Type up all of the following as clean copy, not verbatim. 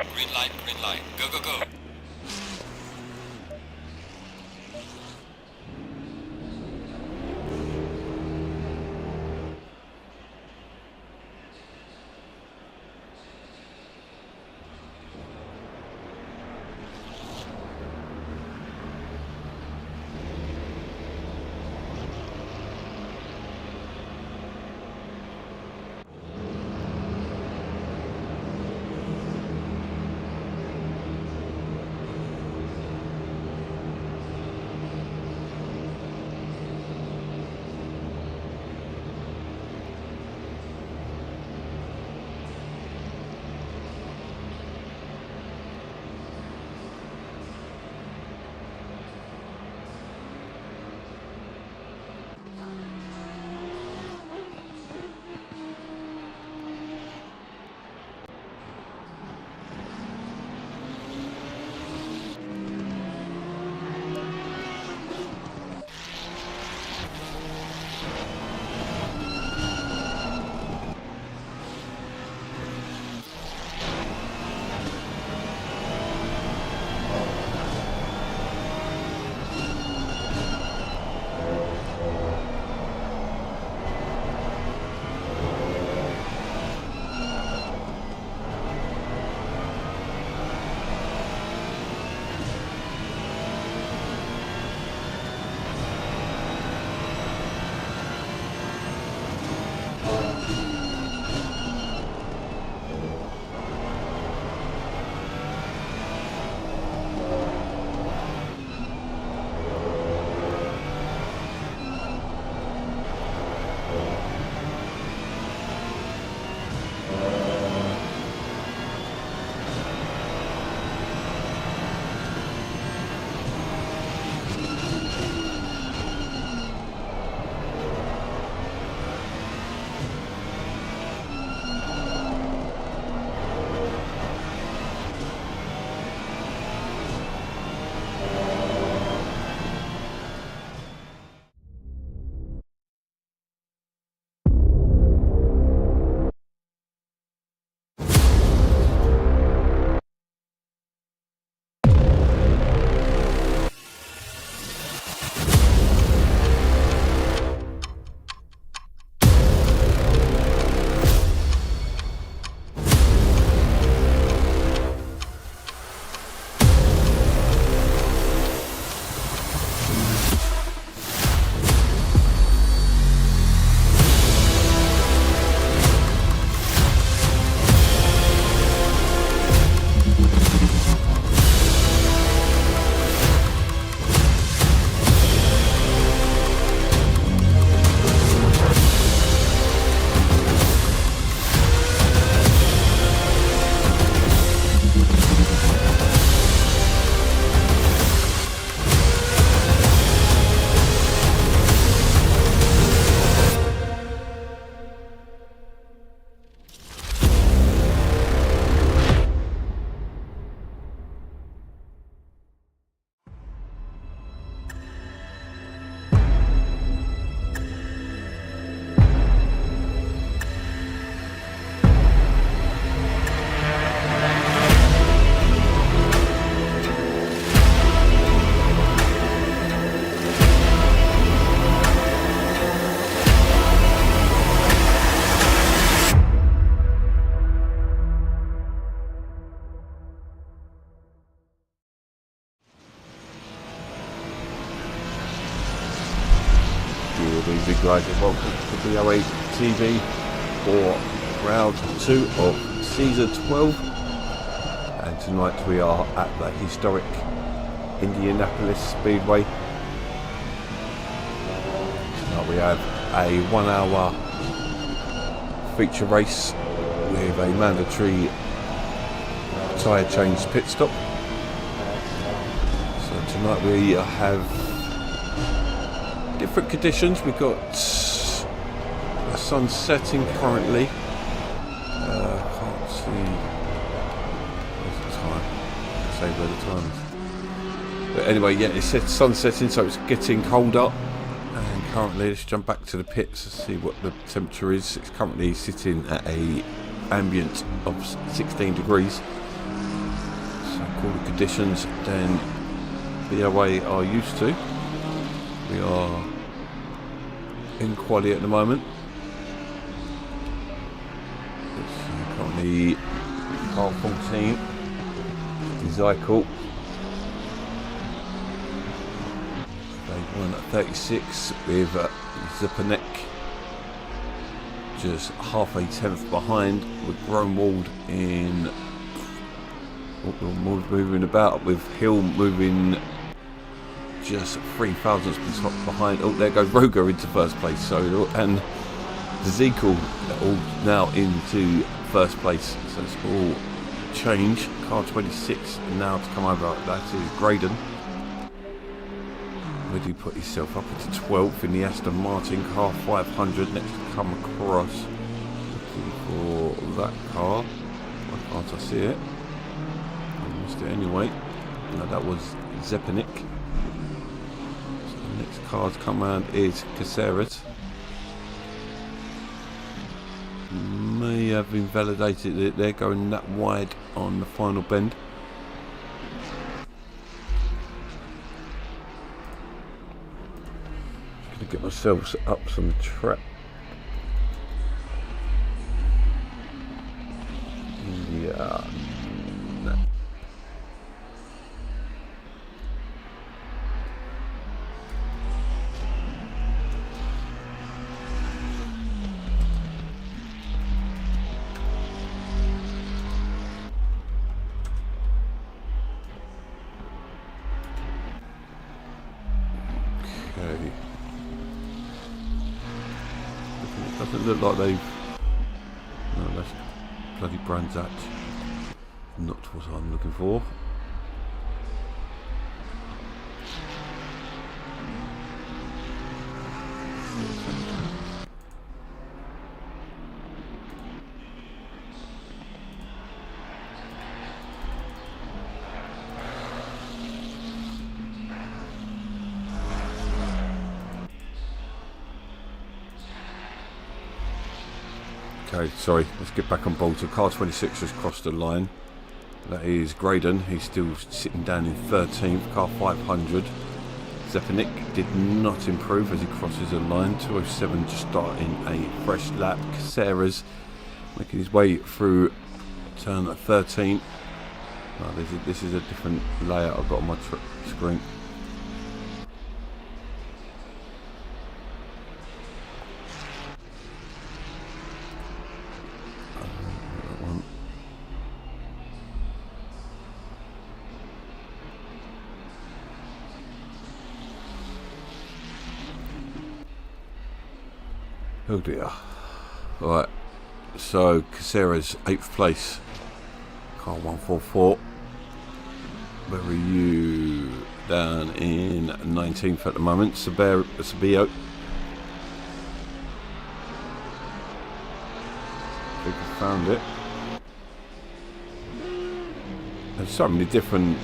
Green light. Go, go, go. Good evening guys and welcome to BOA TV for round 2 of season 12, and tonight we are at the historic Indianapolis Speedway. Tonight we have a 1 hour feature race with a mandatory tyre change pit stop. So tonight we have different conditions. We've got the sun setting currently. Can't see where's the time. I'll say where the time is. But anyway, yeah, it said sun setting, so it's getting colder. And currently, let's jump back to the pits to see what the temperature is. It's currently sitting at a ambient of 16 degrees. cooler conditions than BOA are used to. We are in quali at the moment. It's currently car 14, Zykel. They won at 36 with Zipanek just half a tenth behind, with Gromwald in moving about, with Hill moving just 3 thousandths behind. Oh, there goes Roger into first place. So, and Zekel all now into first place. So it's all change. Car 26 now to come over. That is Graydon. Where do you put yourself up into 12th in the Aston Martin car 500? Next to come across. Looking for that car. Why can't I see it? I missed it anyway. No, that was Zepanik. So the next car to come around is Caceres. May have invalidated it there, going that wide on the final bend. Get myself up some track. Yeah. No. Okay. Doesn't look like they've... No, that's bloody Brandzat. Not what I'm looking for. Okay, sorry, let's get back on board. So car 26 has crossed the line. That is Graydon. He's still sitting down in 13th. Car 500. Zepanik did not improve as he crosses the line. 207 just starting a fresh lap. Caceres making his way through turn 13. Oh, this is a different layout I've got on my screen. Oh dear. Right, so Caceres 8th place, car 144. Where are you? Down in 19th at the moment. Sabio. I think I found it. There's so many different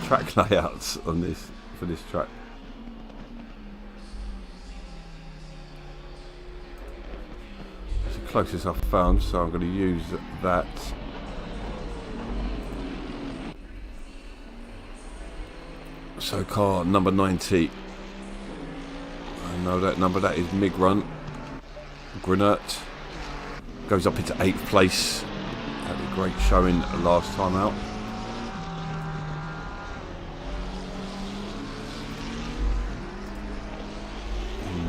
track layouts on this, for this track. Closest I've found, so I'm going to use that. So car number 90, I know that number, that is Migrun. Grenert goes up into 8th place. Had a great showing last time out.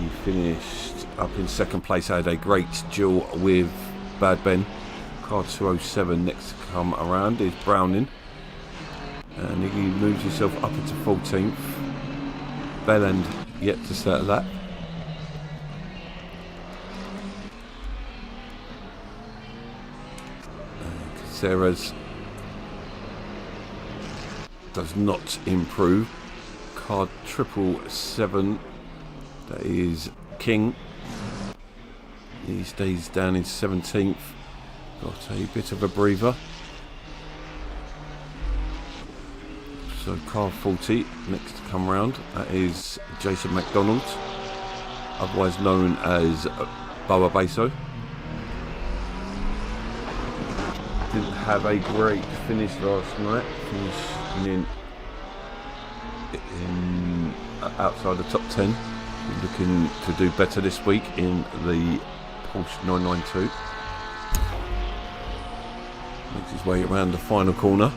He finished up in 2nd place. Had a great duel with Bad Ben. Car 207 next to come around is Browning, and he moves himself up into 14th. Belland yet to start a lap. Caceres does not improve. Car 777, that is King. He stays down in 17th. Got a bit of a breather. So car 40 next to come round. That is Jason McDonald, otherwise known as Boa Beso. Didn't have a great finish last night, finishing in outside the top 10. We're looking to do better this week in the Porsche 992. Makes his way around the final corner.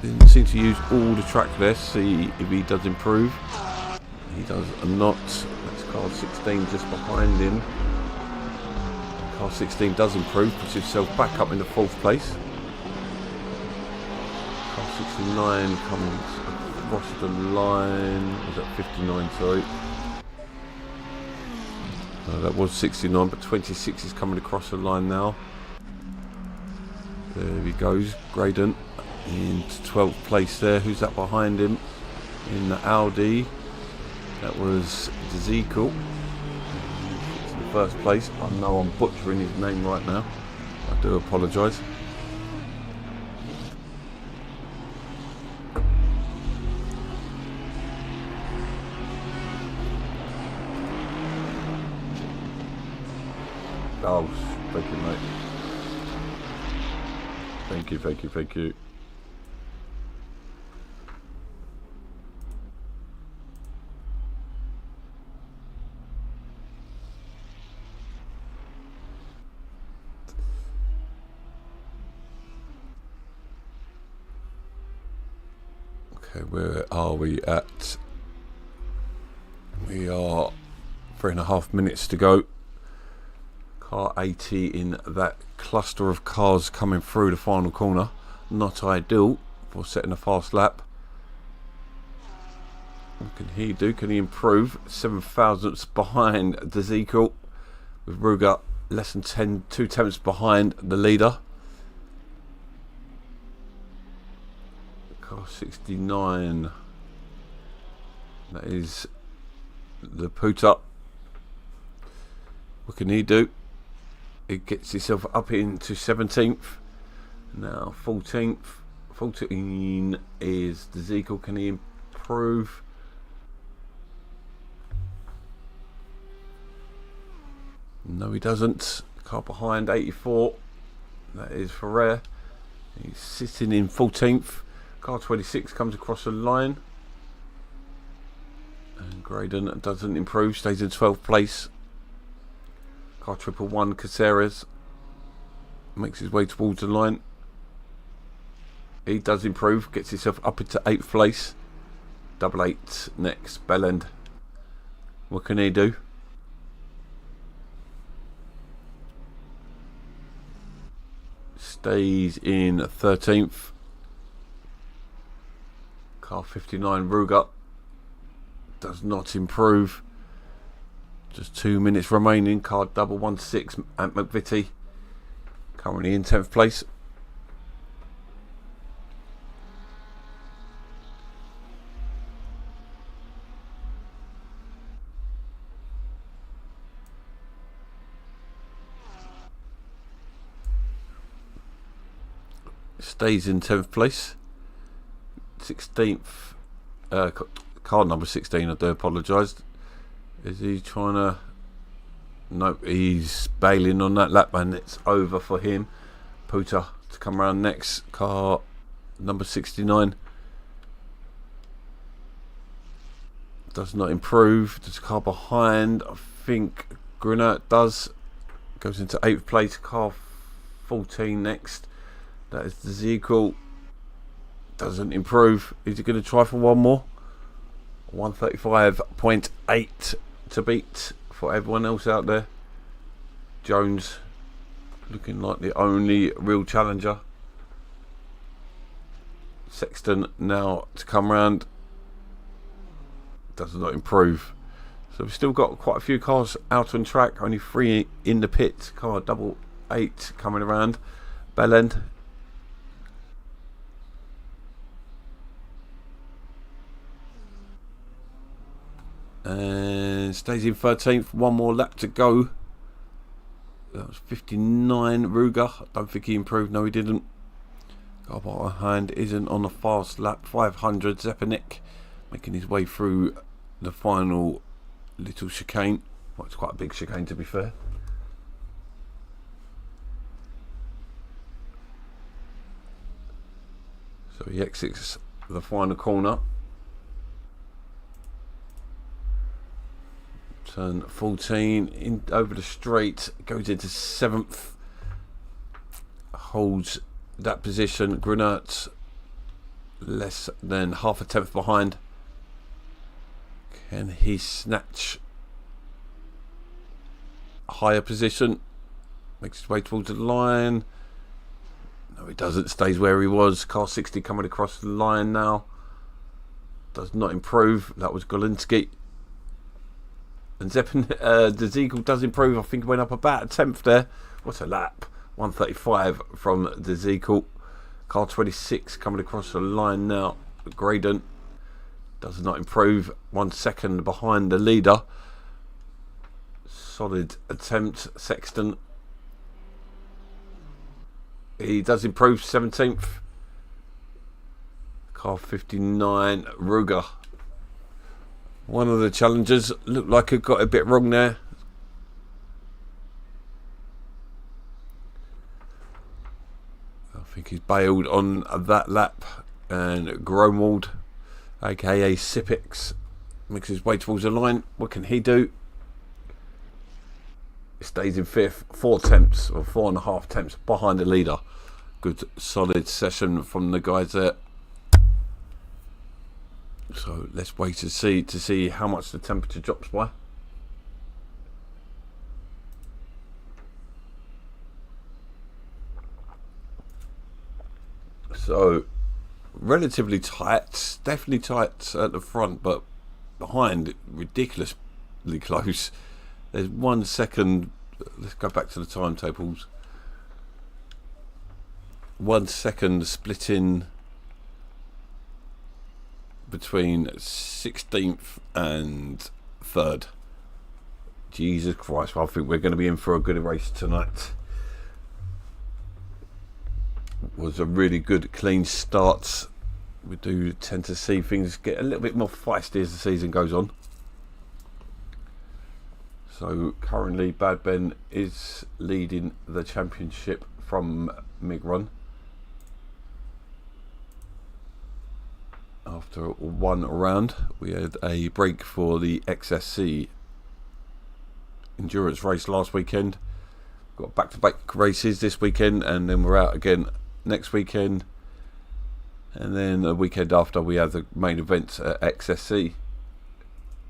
Didn't seem to use all the track there. See if he does improve. He does not. That's car 16 just behind him. Car 16 does improve, puts himself back up in the 4th place. Car 69 comes across the line. Was that 59? Sorry. That was 69, but 26 is coming across the line now. There he goes, Graydon into 12th place there. Who's that behind him in the Audi? That was Ezekiel in the 1st place. I know I'm butchering his name right now. I do apologise. Oh, thank you, mate. Thank you. Okay, where are we at? We are 3.5 minutes to go. Car 80 in that cluster of cars coming through the final corner. Not ideal for setting a fast lap. What can he do? Can he improve? 7 thousandths behind Ezekiel, with Ruger less than 2 tenths behind the leader. Car 69. That is the Puta. What can he do? He gets himself up into 17th. Now 14th. 14 is Ezekiel. Can he improve? No, he doesn't. Car behind 84. That is Ferrer. He's sitting in 14th. Car 26 comes across the line. And Graydon doesn't improve. Stays in 12th place. Car 111 Caceres makes his way towards the line. He does improve, gets himself up into 8th place. 88 next, Bellend. What can he do? Stays in 13th. Car 59 Ruger does not improve. Just 2 minutes remaining. Car 116 Ant McVitie currently in 10th place. Stays in 10th place. 16th. Car number 16, I do apologise. Is he trying to... Nope, he's bailing on that lap and it's over for him. Puta to come around next. Car number 69. Does not improve. There's a car behind. I think Grunert does. Goes into 8th place. Car 14 next. That is Ezekiel. Doesn't improve. Is he going to try for one more? 135.8 to beat for everyone else out there. Jones looking like the only real challenger. Sexton now to come round. Does not improve. So we've still got quite a few cars out on track. Only 3 in the pit. Car 88 coming around. Bellend. And stays in 13th. One more lap to go. That was 59 Ruger. I don't think he improved. No, he didn't. Car behind isn't on a fast lap. 500 Zepanik making his way through the final little chicane. Well, it's quite a big chicane to be fair. So he exits the final corner. Turn 14 in over the straight, goes into 7th, holds that position. Grenert less than half a tenth behind. Can he snatch a higher position? Makes his way towards the line. No, he doesn't. Stays where he was. Car 60 coming across the line now. Does not improve. That was Golinski. And Zeppin, the Ziegel does improve. I think it went up about a tenth there. What a lap. 135 from the Ziegel. Car 26 coming across the line now. Graydon does not improve. 1 second behind the leader. Solid attempt. Sexton. He does improve. 17th. Car 59. Ruger. One of the challengers looked like it got a bit wrong there. I think he's bailed on that lap. And Gromwald, aka Sipix, makes his way towards the line. What can he do? He stays in 5th. 4 tenths or 4.5 tenths behind the leader. Good solid session from the guys there. So let's wait to see how much the temperature drops by. So relatively tight, definitely tight at the front, but behind ridiculously close. There's 1 second. Let's go back to the timetables. 1 second splitting between 16th and 3rd. Jesus Christ, I think we're going to be in for a good race tonight. It was a really good clean start. We do tend to see things get a little bit more feisty as the season goes on. So currently Bad Ben is leading the championship from Migron. After 1 round, we had a break for the XSC endurance race last weekend. Got back-to-back races this weekend, and then we're out again next weekend. And then the weekend after, we have the main event at XSC,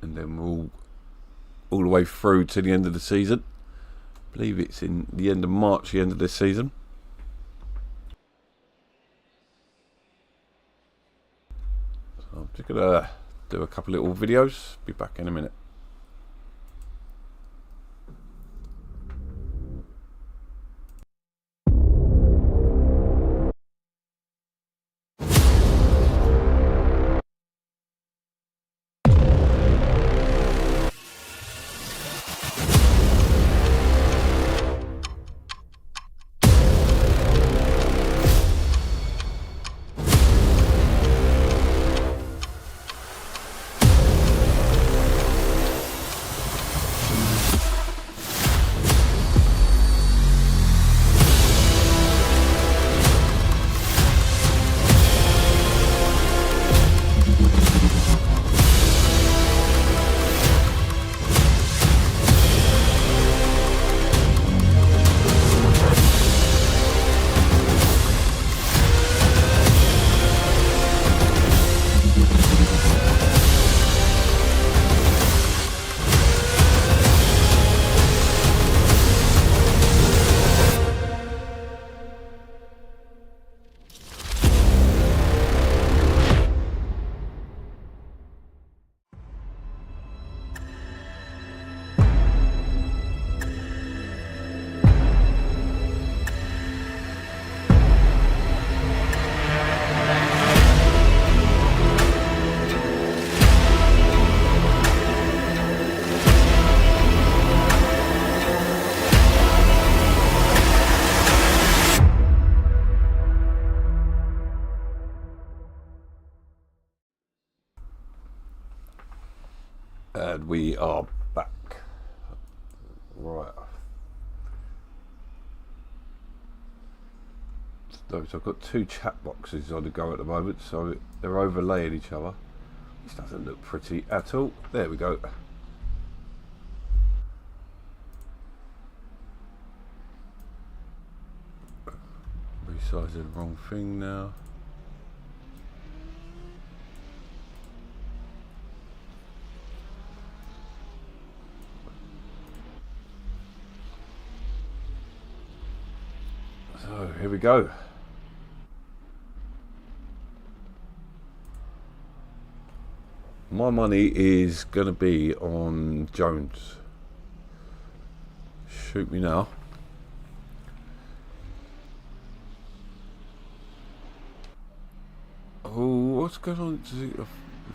and then we're all the way through to the end of the season. I believe it's in the end of March, the end of this season. I'm just going to do a couple little videos. Be back in a minute. And we are back. Right. those. I've got two chat boxes on the go at the moment, so they're overlaying each other. This doesn't look pretty at all. There we go. Resizing the wrong thing now. So here we go. My money is going to be on Jones. Shoot me now. Oh, what's going on?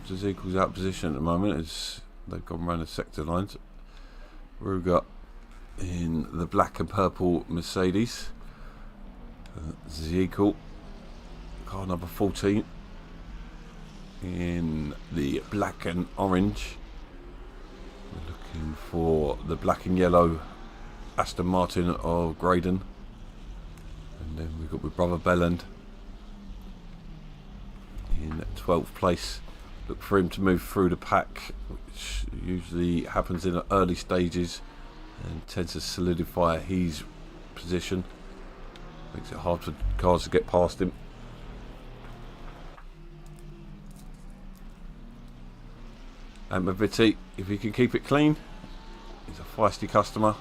Ezekiel's out of position at the moment as they've gone around the sector lines. Ruger in the black and purple Mercedes. Ezekiel, car number 14, in the black and orange. We're looking for the black and yellow Aston Martin of Graydon. And then we've got my brother Belland in 12th place. Look for him to move through the pack, which usually happens in the early stages and tends to solidify his position. Makes it hard for cars to get past him. And Maviti, if he can keep it clean, he's a feisty customer.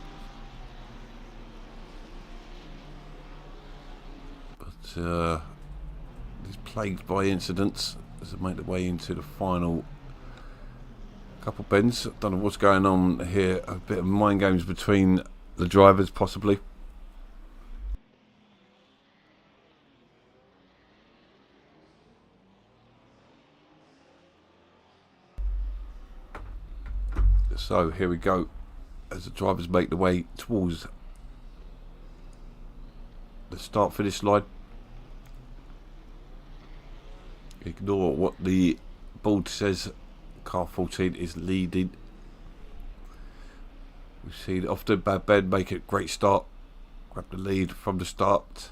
But he's plagued by incidents as they make their way into the final couple bends. I don't know what's going on here. A bit of mind games between the drivers, possibly. So here we go, as the drivers make their way towards the start-finish line. Ignore what the board says. Car 14 is leading. We've seen often Bad Ben make a great start, grab the lead from the start.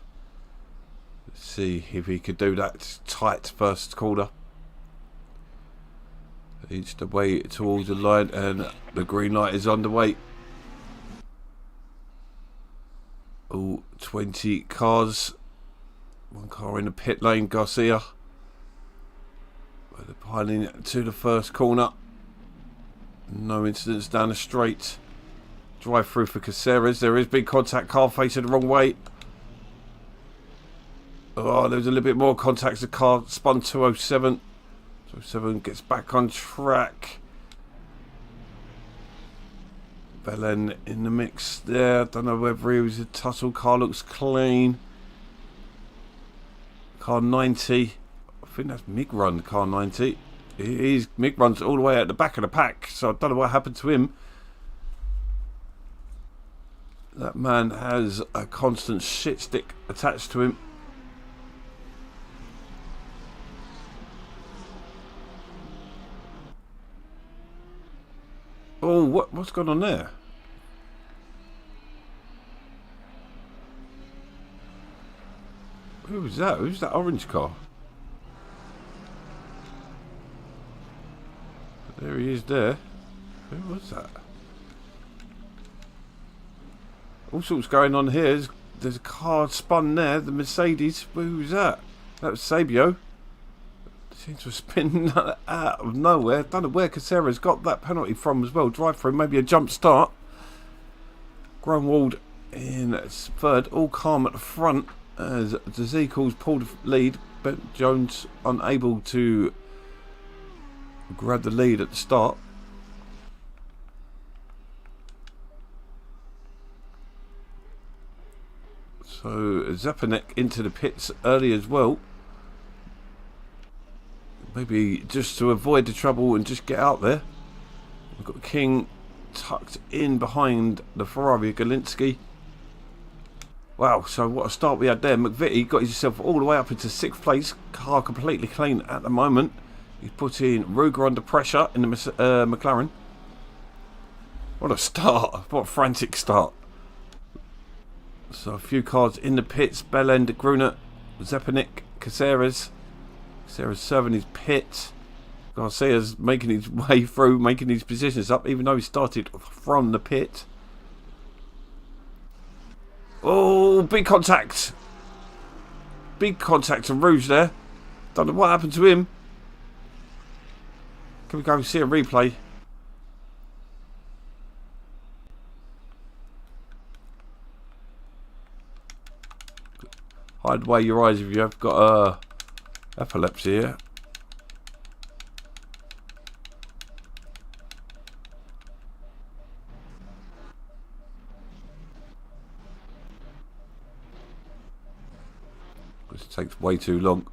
Let's see if he could do that. It's tight first corner. Leads the way towards the line, and the green light is underway. All 20 cars. One car in the pit lane, Garcia. They're piling to the first corner. No incidents down the straight. Drive through for Caceres. There is big contact. Car facing the wrong way. Oh, there's a little bit more contact. The car spun 207. 207 gets back on track. Belen in the mix there. Don't know whether he was a tussle. Car looks clean. Car 90. I think that's Mig Run, car 90. He's Mig Run's all the way at the back of the pack, so I don't know what happened to him. That man has a constant shit stick attached to him. Oh, what's going on there? Who was that? Who's that orange car? There he is there. Who was that? All sorts going on here. There's a car spun there. The Mercedes. Who was that? That was Sabio. Seems to have spin out of nowhere. Don't know where Caceres got that penalty from as well. Drive through, maybe a jump start. Grunwald in third. All calm at the front as Ezekiel's pulled the lead. But Jones unable to grab the lead at the start. So Zepanek into the pits early as well. Maybe just to avoid the trouble and just get out there. We've got King tucked in behind the Ferrari Galinsky. Wow, so what a start we had there. McVitie got himself all the way up into 6th place. Car completely clean at the moment. He's putting Ruger under pressure in the McLaren. What a start. What a frantic start. So a few cars in the pits. Bellend, Gruner Zepanik, Caceres. Caceres serving his pit. Garcia's making his way through, making his positions up, even though he started from the pit. Oh, big contact. Big contact to Rouge there. Don't know what happened to him. Can we go and see a replay? Hide away your eyes if you have got epilepsy here. This takes way too long.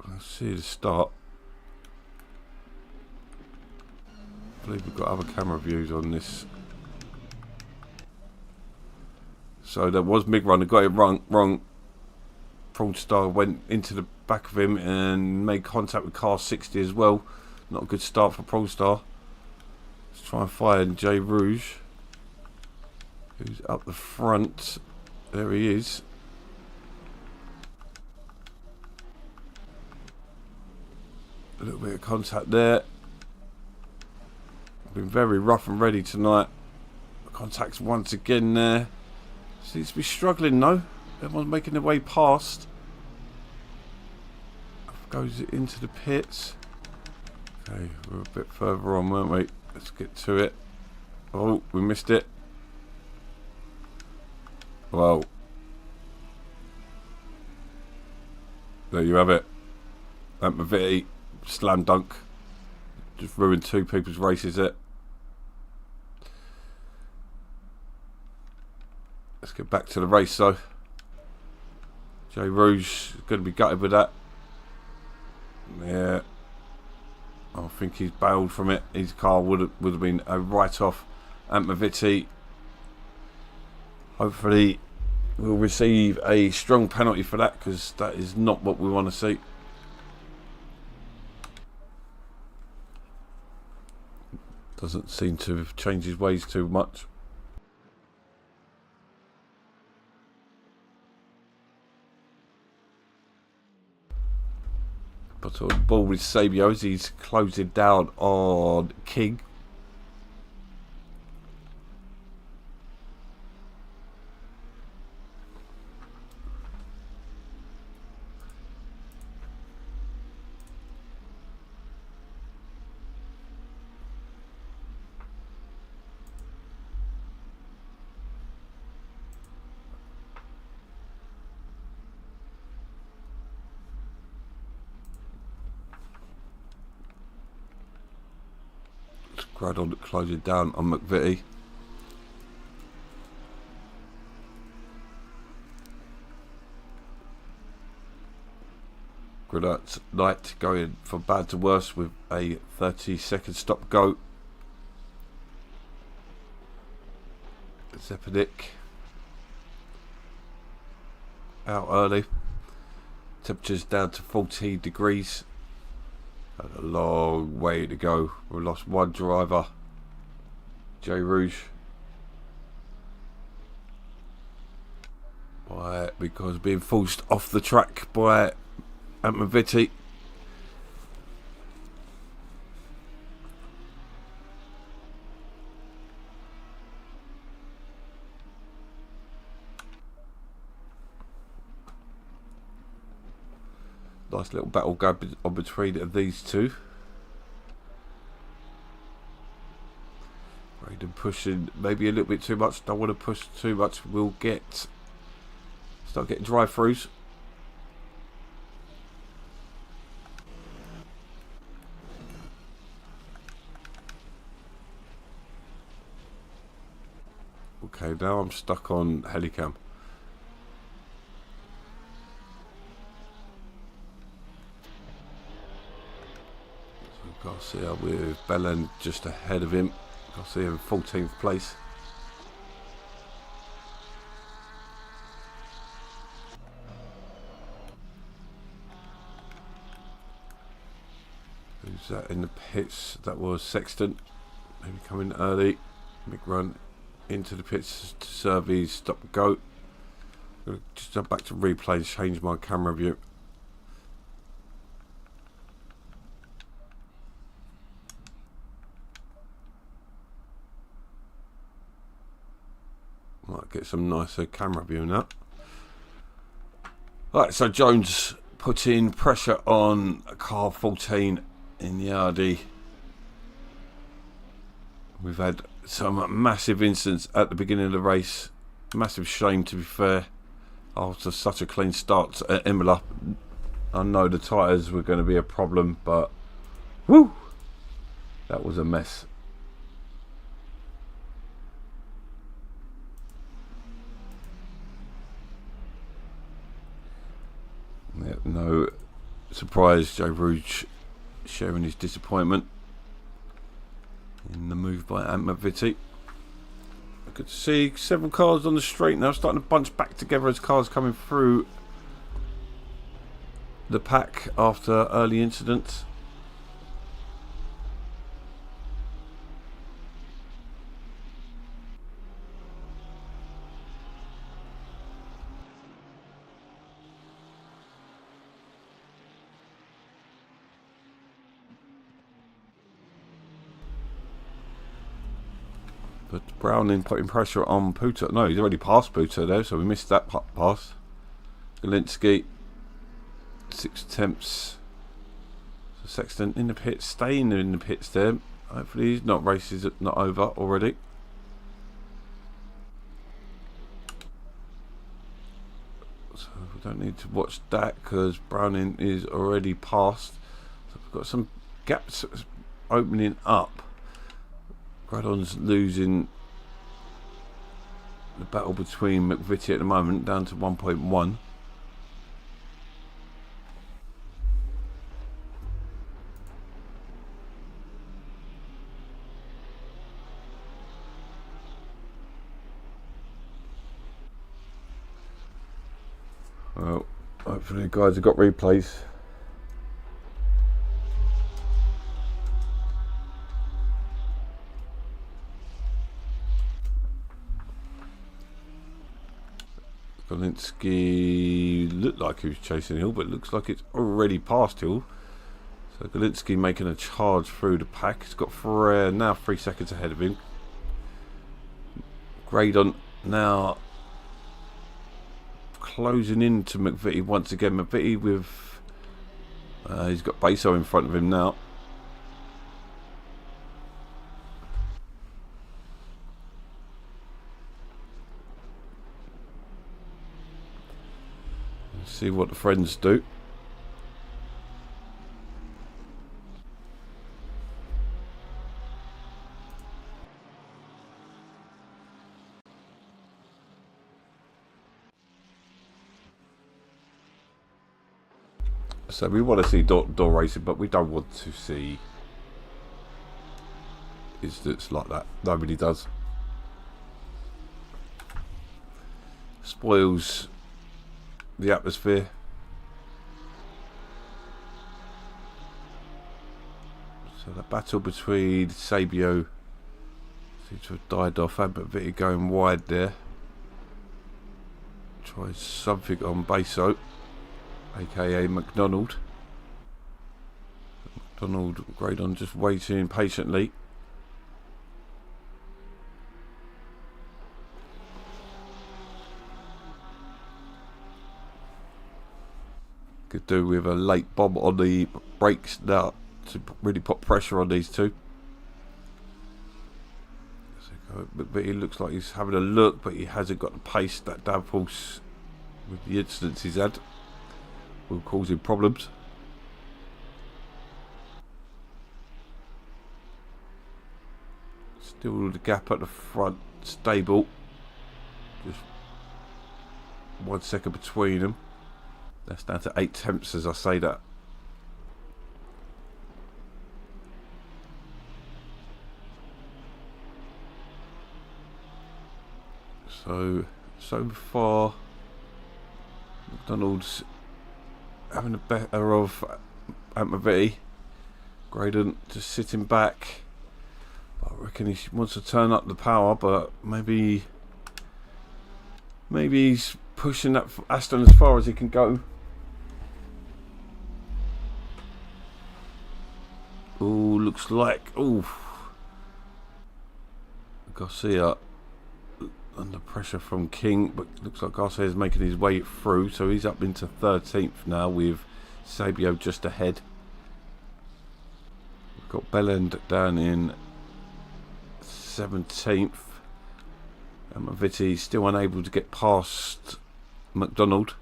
Let's see the start. I believe we've got other camera views on this. So there was Mig Runner, got it wrong. Fraudster went into the back of him and made contact with car 60 as well. Not a good start for Fraudster. Let's try and find J Rouge, who's up the front. There he is. A little bit of contact there. Been very rough and ready tonight. Contacts once again there. Seems to be struggling though. Everyone's making their way past. Goes into the pits. Okay, we're a bit further on, weren't we? Let's get to it. Oh, we missed it. Well, there you have it. Maviti, slam dunk. Just ruined two people's races there. Let's get back to the race though. J Rouge is going to be gutted with that. Yeah, I think he's bailed from it. His car would have been a write-off. Maviti, hopefully, will receive a strong penalty for that, because that is not what we want to see. Doesn't seem to have changed his ways too much. But on the ball with Sabio as he's closing down on King. Gradon closing down on McVitie. Gradon's Knight going from bad to worse with a 30-second stop go. Zepanik out early. Temperatures down to 14 degrees. A long way to go. We've lost one driver, J Rouge, because being forced off the track by Maviti. Nice little battle going on between these two. Raiden pushing maybe a little bit too much. Don't want to push too much. We'll start getting drive-throughs. Okay, now I'm stuck on Helicam. Garcia with Belen just ahead of him. Garcia in 14th place. Who's that in the pits? That was Sexton. Maybe coming early. Big run into the pits to serve these stop and go. Just jump back to replay and change my camera view. Might get some nicer camera view now. Right, so Jones putting pressure on car 14 in the Audi. We've had some massive incidents at the beginning of the race. Massive shame, to be fair, after such a clean start at Imola. I know the tyres were going to be a problem, but whoo, that was a mess. Yeah, no surprise, Joe Rouge sharing his disappointment in the move by Vitti. I could see several cars on the straight now starting to bunch back together as cars coming through the pack after early incidents. But Browning putting pressure on Puta. No, he's already passed Puta there, so we missed that pass. Galinsky, 6 attempts. So Sexton in the pits, staying in the pits there. Hopefully he's not races not over already. So we don't need to watch that because Browning is already passed. So we've got some gaps opening up. Gradon's losing the battle between McVitie at the moment, down to 1.1. Well, hopefully the guys have got replays. Galinsky looked like he was chasing Hill, but it looks like it's already past Hill. So Galinsky making a charge through the pack. He's got now 3 seconds ahead of him. Gradon now closing into McVitie once again. McVitie with he's got Beso in front of him now. See what the friends do. So we want to see door racing, but we don't want to see incidents like that. Nobody does. Spoils the atmosphere. So the battle between Sabio seems to have died off. But Vitti going wide there. Tries something on Beso, aka McDonald. McDonald, Gradon just waiting patiently. Could do with a late bomb on the brakes now to really put pressure on these two. But he looks like he's having a look, but he hasn't got the pace that downforce with the incidents he's had will cause him problems. Still the gap at the front stable. Just 1 second between them. That's down to 8 tenths as I say that. So far, McDonald's having a better of Mavitti. Gradon just sitting back. I reckon he wants to turn up the power, but maybe he's pushing that Aston as far as he can go. Oh, looks like Garcia under pressure from King, but looks like Garcia is making his way through, so he's up into 13th now with Sabio just ahead. We've got Belland down in 17th, and Maviti still unable to get past McDonald.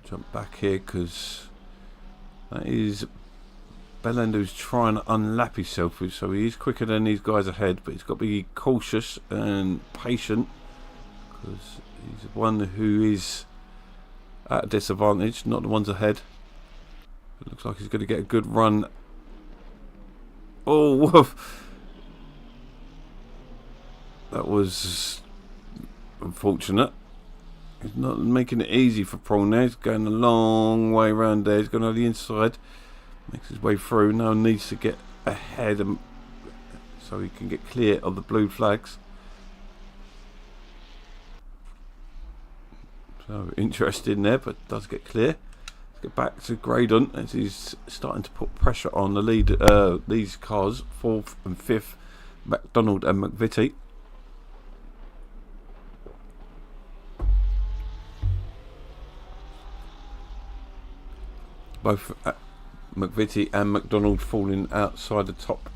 Jump back here because that is Belland who's trying to unlap himself, so he is quicker than these guys ahead, but he's got to be cautious and patient because he's the one who is at a disadvantage, not the ones ahead. It looks like he's going to get a good run. Oh, woof. That was unfortunate. He's not making it easy for Prawn there. He's going a long way around there. He's going on the inside. Makes his way through. Now needs to get ahead so he can get clear of the blue flags. So interesting there, but does get clear. Let's get back to Graydon as he's starting to put pressure on the lead. These cars, 4th and 5th, McDonald and McVitie. Both McVitie and McDonald falling outside the top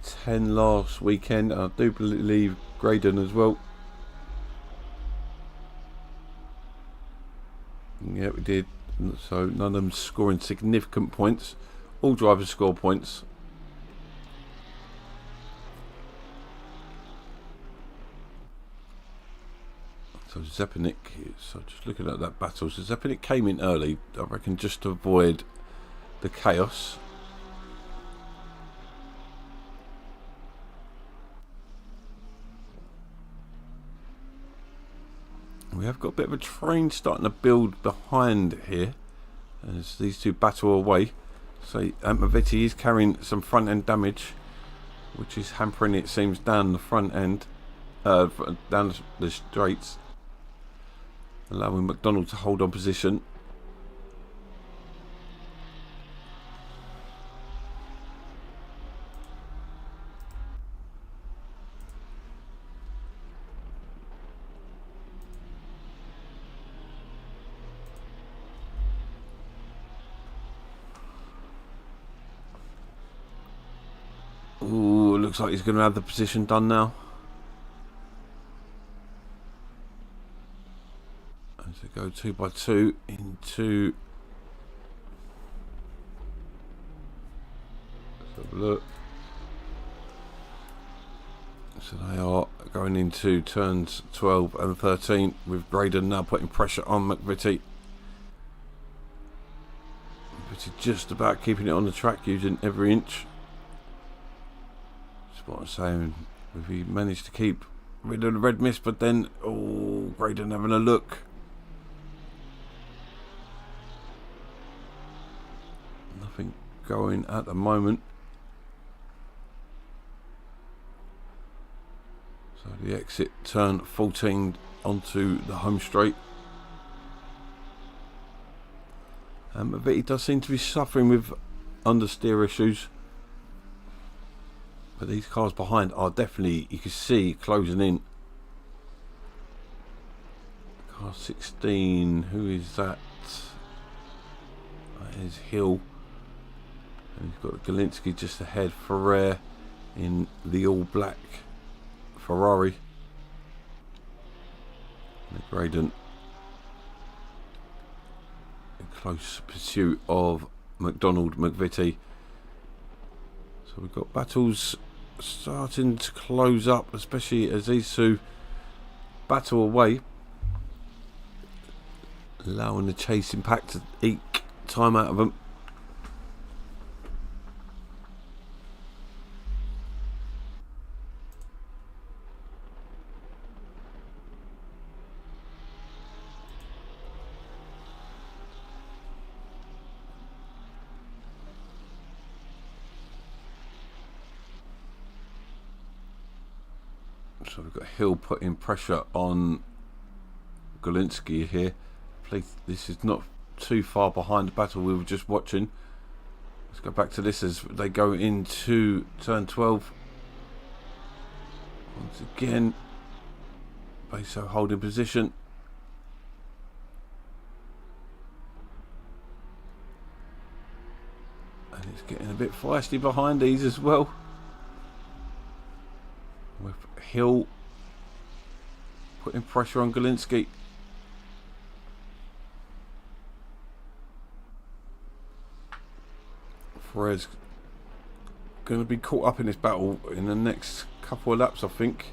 10 last weekend. I do believe Graydon as well. Yeah, we did. So none of them scoring significant points. All drivers score points. So Zepanik, so just looking at that battle, so Zepanik came in early, I reckon, just to avoid the chaos. We have got a bit of a train starting to build behind here as these two battle away. So Maviti is carrying some front end damage, which is hampering, it seems, down the front end, down the straights, allowing McDonald to hold on position. Ooh, looks like he's going to have the position done now. As they go 2 by 2 into. Let's have a look. So they are going into turns 12 and 13 with Graydon now putting pressure on McVitie. McVitie just about keeping it on the track, using every inch. That's what I'm saying. If he managed to keep rid of the red mist, but then, oh, Graydon having a look. Nothing going at the moment. So the exit turn 14 onto the home straight. But he does seem to be suffering with understeer issues. But these cars behind are definitely, you can see, closing in. Car 16, who is that? That is Hill. And you've got Galinsky just ahead, Ferrer in the all black Ferrari. Graydon in close pursuit of McDonald, McVitie. So we've got battles starting to close up, especially as these two battle away, allowing the chasing pack to eke time out of them. So we've got Hill putting pressure on Golinski here. Please, this is not too far behind the battle we were just watching. Let's go back to this as they go into turn 12. Once again, Beso holding position. And it's getting a bit feisty behind these as well. With Hill putting pressure on Golinski. Perez going to be caught up in this battle in the next couple of laps, I think.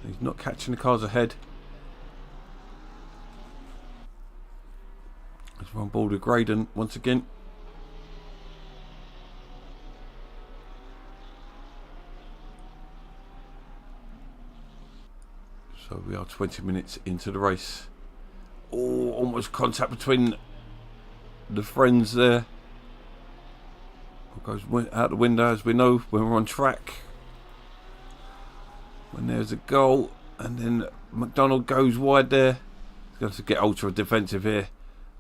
He's not catching the cars ahead. As we're on board with Graydon once again. So we are 20 minutes into the race. Oh, almost contact between the friends there. Goes out the window, as we know when we're on track. When there's a goal, and then McDonald goes wide there. He's going to get ultra defensive here.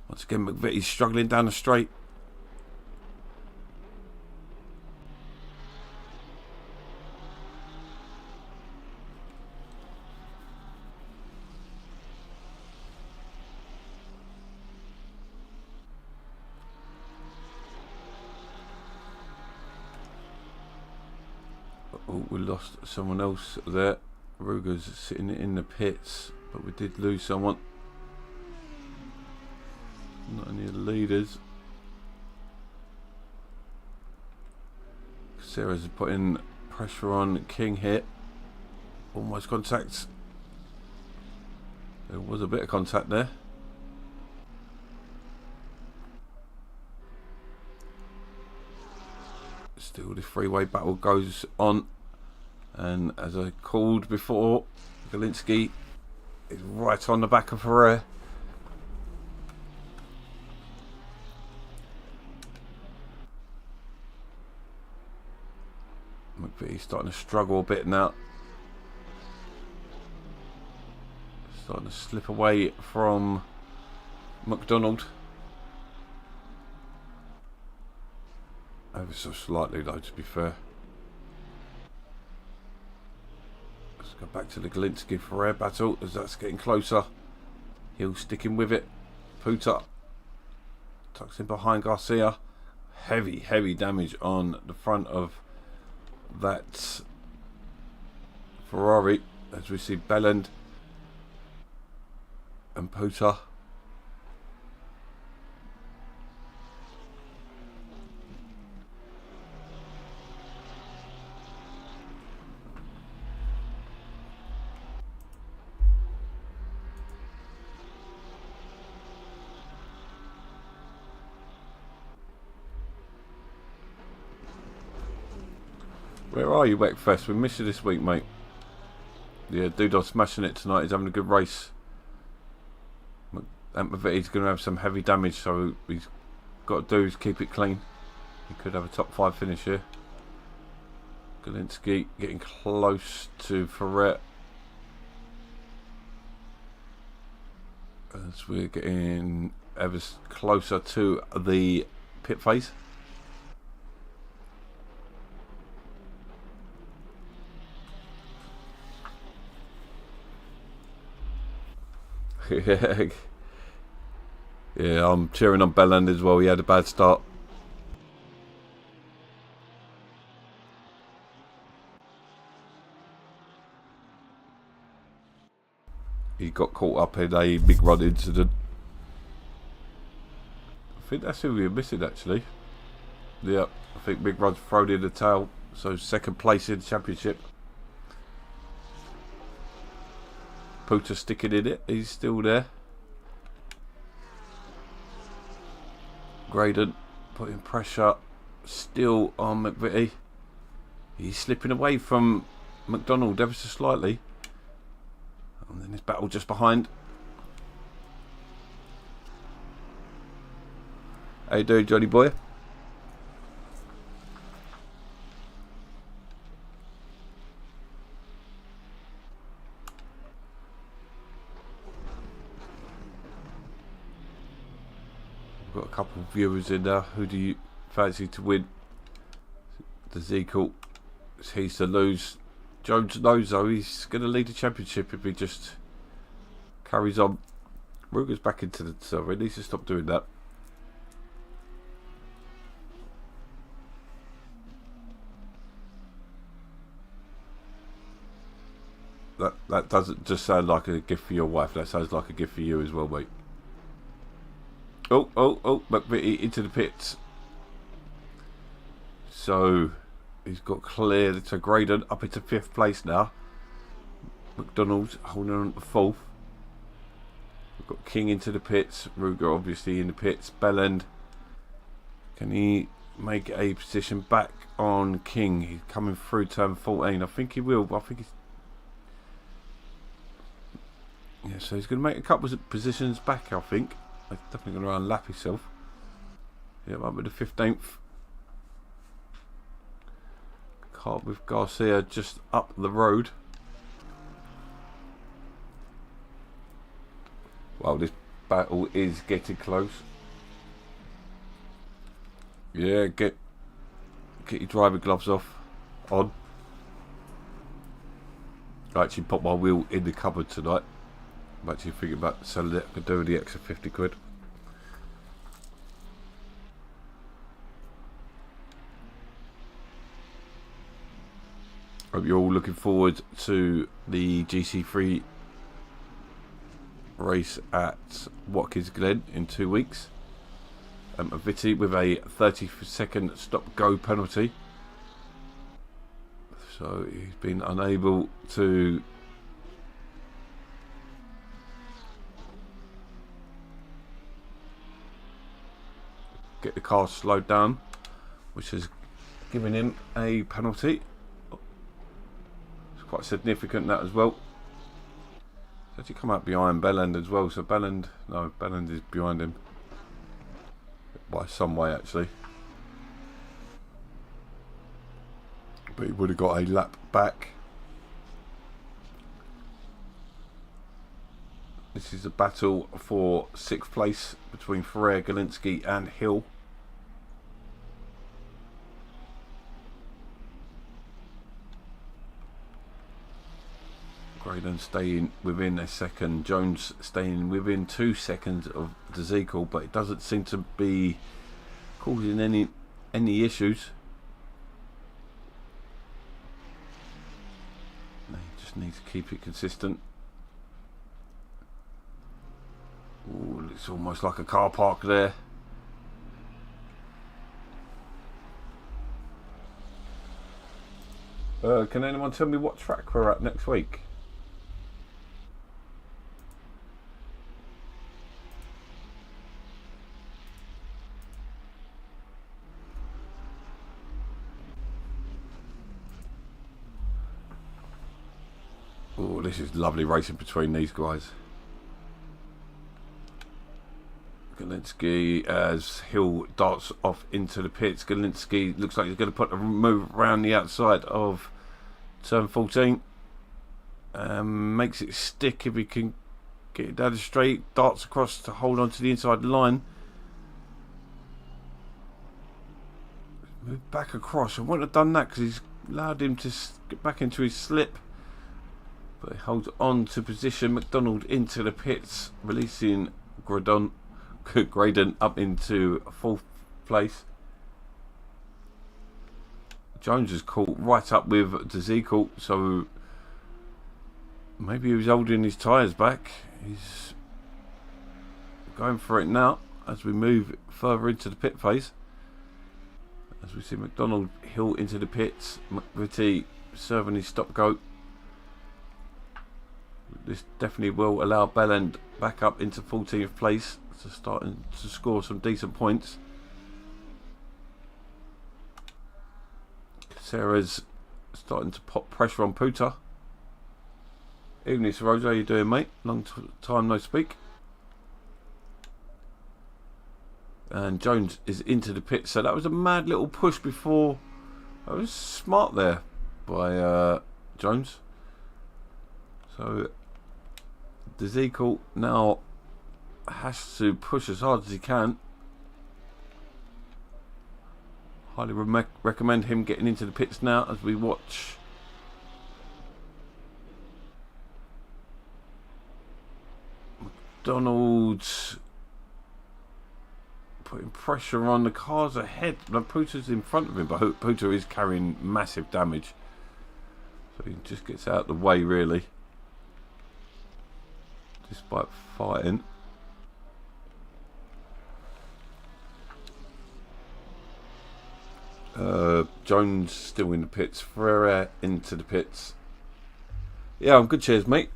Once again, McVitie's struggling down the straight. Oh, we lost someone else there. Ruger's sitting in the pits, but we did lose someone. Not any of the leaders. Sarah's putting pressure on King here. Almost contact. There was a bit of contact there. Still, the freeway battle goes on. And as I called before, Golinski is right on the back of Ferrer. McVitie's starting to struggle a bit now. Starting to slip away from McDonald. Ever so slightly though, to be fair. Let's go back to the Golinski Ferrer battle as that's getting closer. Hill sticking with it. Puta tucks in behind Garcia. Heavy damage on the front of that Ferrari as we see Belland and Puta. Where are you, Weckfest? We missed you this week, mate. Yeah, Dudon's smashing it tonight. He's having a good race. Antmavitti's going to have some heavy damage, so he's got to do is keep it clean. He could have a top 5 finish here. Golinski getting close to Ferret. As we're getting ever closer to the pit phase. Yeah, I'm cheering on Belland as well. He had a bad start. He got caught up in a big run incident. I think that's who we were missing actually. Yeah, I think Big Rod's thrown in the tail. So second place in the championship. Puta sticking in it. He's still there. Graydon putting pressure still on McVitie. He's slipping away from McDonald ever so slightly. And then this battle just behind. How you doing, Johnny boy? viewers in there. Who do you fancy to win? Ezekiel, he's to lose. Jones knows though he's going to lead the championship if he just carries on. Ruger's back into the server. He needs to stop doing that. That doesn't just sound like a gift for your wife. That sounds like a gift for you as well, mate. Oh, McVitie into the pits. So he's got cleared to Graydon up into 5th place now. McDonald's holding on to 4th. We've got King into the pits. Ruger obviously in the pits. Bellend. Can he make a position back on King? He's coming through turn 14. I think he will, but I think he's... Yeah, so he's going to make a couple of positions back, I think. He's definitely going to unlap himself. Yeah, up with the 15th. Car with Garcia just up the road. Well, this battle is getting close. Yeah, get your driving gloves off. On. I actually put my wheel in the cupboard tonight. I'm actually thinking about selling it. I could do with the extra 50 quid. Hope you're all looking forward to the GT3 race at Watkins Glen in 2 weeks. Viti with a 30-second stop-go penalty. So he's been unable to get the car slowed down, which has given him a penalty. It's quite significant, that as well. He's actually come out behind Bellend as well, so Bellend is behind him by some way actually, but he would have got a lap back. This is a battle for 6th place between Ferrer, Galinsky and Hill. Graydon staying within a second. Jones staying within 2 seconds of Ezekiel, but it doesn't seem to be causing any issues. They just need to keep it consistent. Ooh, it's almost like a car park there. Can anyone tell me what track we're at next week? Oh, this is lovely racing between these guys. Galinsky as Hill darts off into the pits. Galinsky looks like he's going to put a move around the outside of turn 14. Makes it stick if he can get it down the straight. Darts across to hold on to the inside line. Move back across. I wouldn't have done that because he's allowed him to get back into his slip. But he holds on to position. McDonald into the pits, releasing Graydon up into 4th place. Jones is caught right up with Ezekiel, so maybe he was holding his tyres back. He's going for it now as we move further into the pit phase. As we see McDonald Hill into the pits, McVitie serving his stop-go. This definitely will allow Bellend back up into 14th place to starting to score some decent points. Sarah's starting to pop pressure on Puta. Evening, Sir Rose, how you doing, mate? Long time no speak. And Jones is into the pit, so that was a mad little push before. That was smart there by Jones. So Ezekiel now has to push as hard as he can. highly recommend him getting into the pits now as we watch McDonald's putting pressure on the cars ahead. Puta's in front of him, but Puta is carrying massive damage, so he just gets out of the way really, despite fighting. Jones still in the pits, Ferrer into the pits. Yeah, I'm good, cheers mate.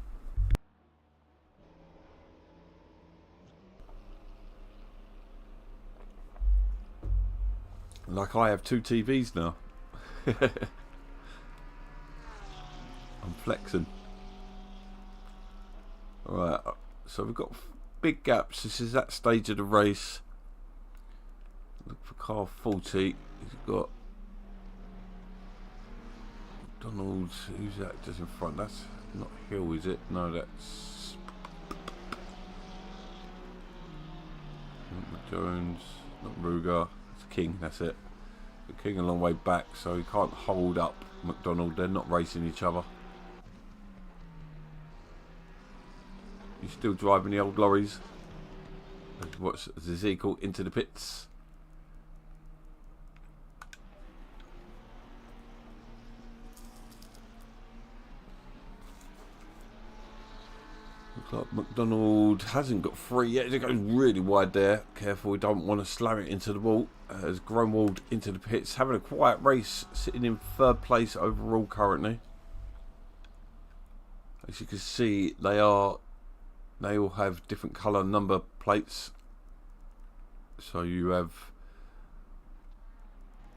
Like I have 2 TVs now. I'm flexing. Alright, so we've got big gaps. This is that stage of the race. Look for car 40. He's got McDonald's. Who's that just in front? That's not Hill, is it? No, that's not Jones, not Ruger. It's King, that's it. The King a long way back, so he can't hold up McDonald. They're not racing each other. He's still driving the old lorries. Watch Ezekiel into the pits. Looks like McDonald hasn't got 3 yet. It goes really wide there. Careful, we don't want to slam it into the wall. As Grunwald into the pits, having a quiet race, sitting in 3rd place overall currently. As you can see, they all have different colour number plates. So you have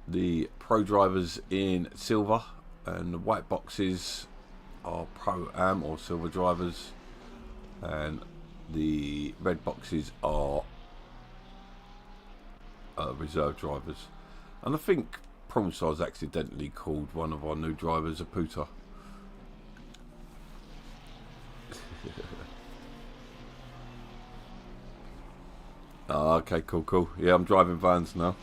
the pro drivers in silver, and the white boxes are pro am or silver drivers, and the red boxes are reserve drivers. And I think Promstar's accidentally called one of our new drivers a Puta. Oh, okay, cool. Yeah, I'm driving vans now.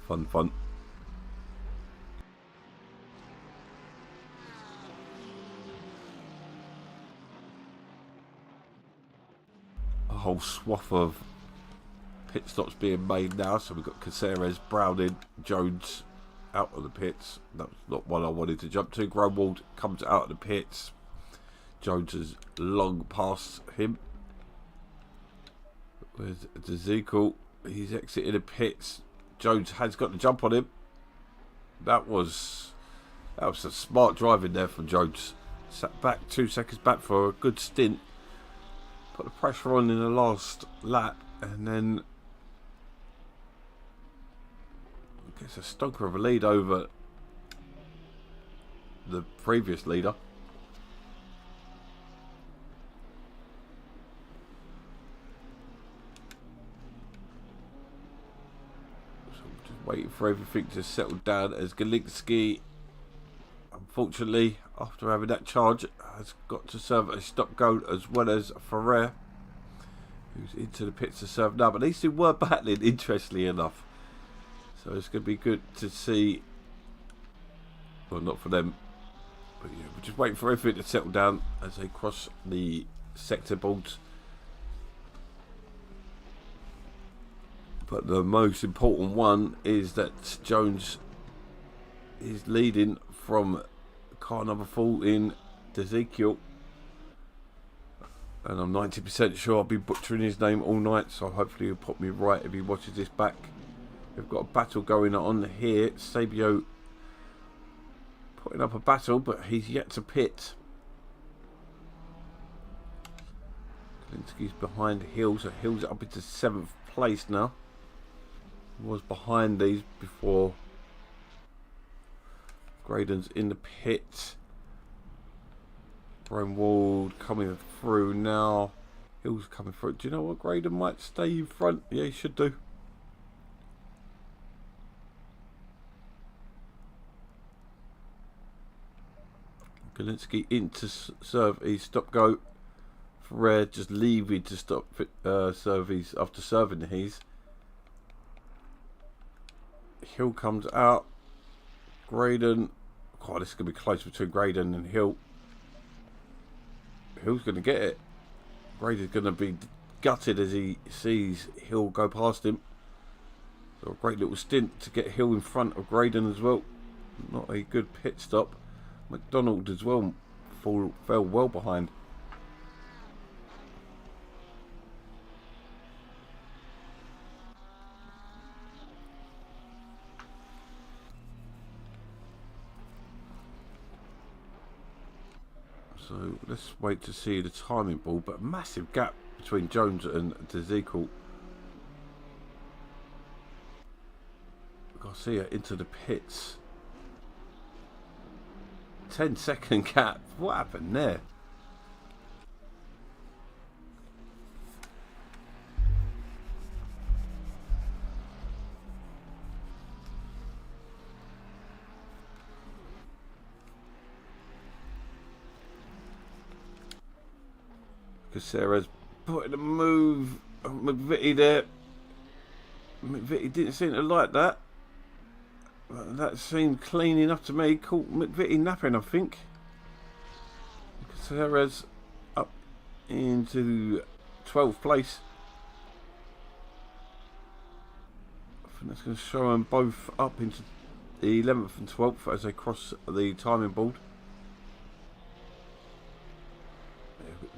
Fun. A whole swath of pit stops being made now. So we've got Caceres, Browning, Jones out of the pits. That's not one I wanted to jump to. Grunwald comes out of the pits. Jones has long past him. With Ezekiel, he's exited the pits. Jones has got the jump on him. That was some smart driving there from Jones. Sat back 2 seconds back for a good stint. Put the pressure on in the last lap, and then gets a stonker of a lead over the previous leader. Waiting for everything to settle down as Galinski, unfortunately, after having that charge, has got to serve a stop go, as well as Ferrer, who's into the pits to serve now. But these two were battling, interestingly enough. So it's going to be good to see. Well, not for them. But yeah, we're just waiting for everything to settle down as they cross the sector boards. But the most important one is that Jones is leading from car number 14, Ezekiel. And I'm 90% sure I'll be butchering his name all night, so hopefully he'll put me right if he watches this back. We've got a battle going on here. Sabio putting up a battle, but he's yet to pit. Kalinski's behind Hill, so Hill's up into 7th place now. Was behind these before. Graydon's in the pit. Grunwald coming through now. Hill's coming through. Do you know what? Graydon might stay in front. Yeah, he should do. Galinski in to serve his stop go. Ferrer just leaving to stop serve his after serving his. Hill comes out. Graydon. Oh, this is going to be close between Graydon and Hill. Hill's going to get it. Graydon's going to be gutted as he sees Hill go past him. So a great little stint to get Hill in front of Graydon as well. Not a good pit stop. McDonald as well fell well behind. So let's wait to see the timing ball, but a massive gap between Jones and Dezekiel. Garcia into the pits. 10-second gap. What happened there? Caceres putting a move on McVitie there. McVitie didn't seem to like that. That seemed clean enough to me. Caught McVitie napping, I think. Caceres up into 12th place. I think that's going to show them both up into the 11th and 12th as they cross the timing board.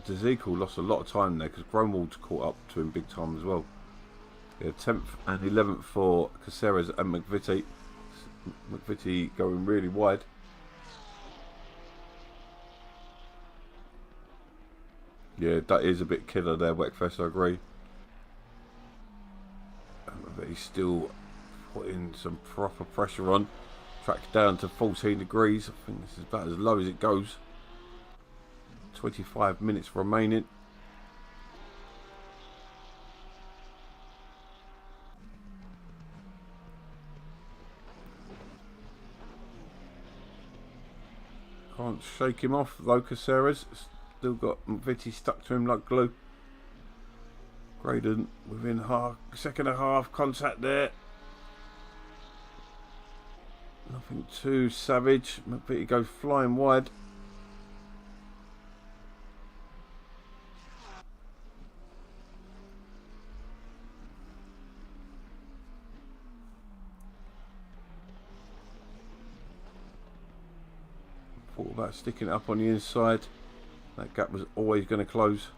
Dezekiel lost a lot of time there because Gromwald's caught up to him big time as well. Yeah, 10th and 11th for Caceres and McVitie. McVitie going really wide. Yeah, that is a bit killer there, Weckfest, I agree. But he's still putting some proper pressure on. Track down to 14 degrees. I think this is about as low as it goes. 25 minutes remaining. Can't shake him off though, Caceres. Still got McVitie stuck to him like glue. Graydon within second and a half contact there. Nothing too savage. McVitie goes flying wide. Thought about sticking it up on the inside. That gap was always going to close.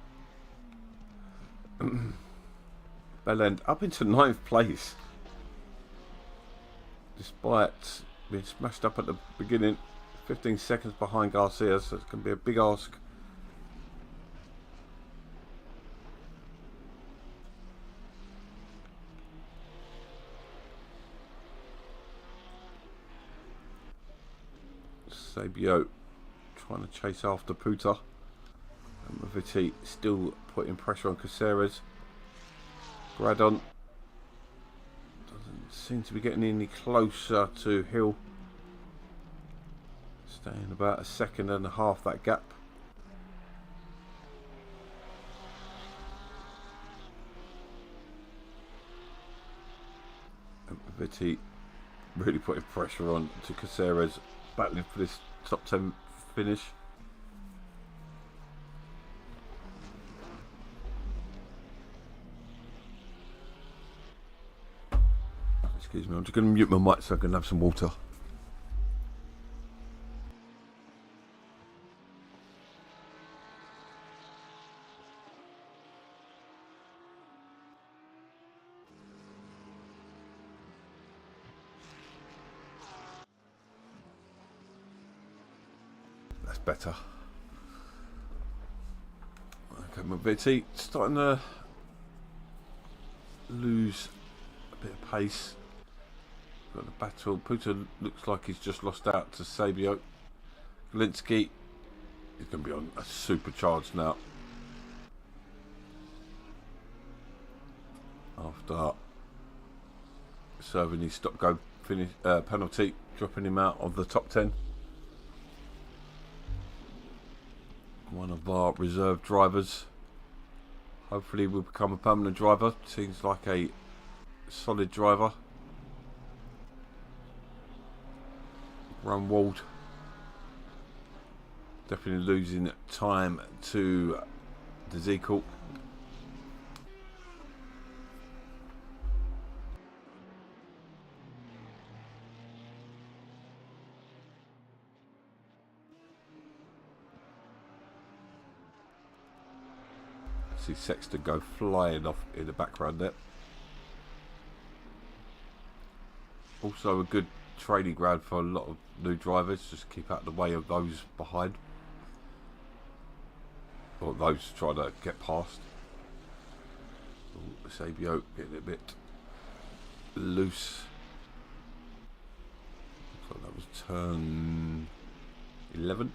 Bellend up into 9th place. Despite being smashed up at the beginning. 15 seconds behind Garcia, so it's going to be a big ask. Sabio trying to chase after Puta. And McVitie still putting pressure on Caceres. Gradon doesn't seem to be getting any closer to Hill. Staying about a second and a half that gap. And McVitie really putting pressure on to Caceres, battling for this top 10 finish. Excuse me, I'm just going to mute my mic so I can have some water. That's better. Okay, McVitie starting to lose a bit of pace. Got the battle. Puta looks like he's just lost out to Sabio. Galinsky is going to be on a supercharged now. After serving his stop-go finish penalty, dropping him out of the top 10. One of our reserve drivers. Hopefully will become a permanent driver. Seems like a solid driver. Grunwald definitely losing time to the Zeekel. See Sexton go flying off in the background there. Also a good training ground for a lot of new drivers. Just keep out of the way of those behind, or those trying to get past. Sabio getting a bit loose. Looks like that was turn 11.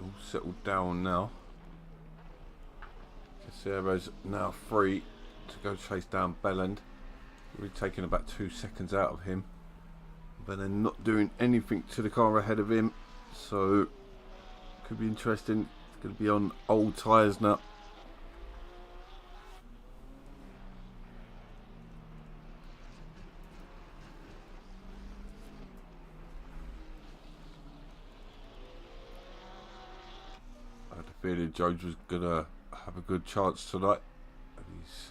All settled down now. Cacero's now free to go chase down Belland. We're taking about 2 seconds out of him. Belland not doing anything to the car ahead of him, so could be interesting. It's going to be on old tyres now. I had a feeling Jones was going to have a good chance tonight, and he's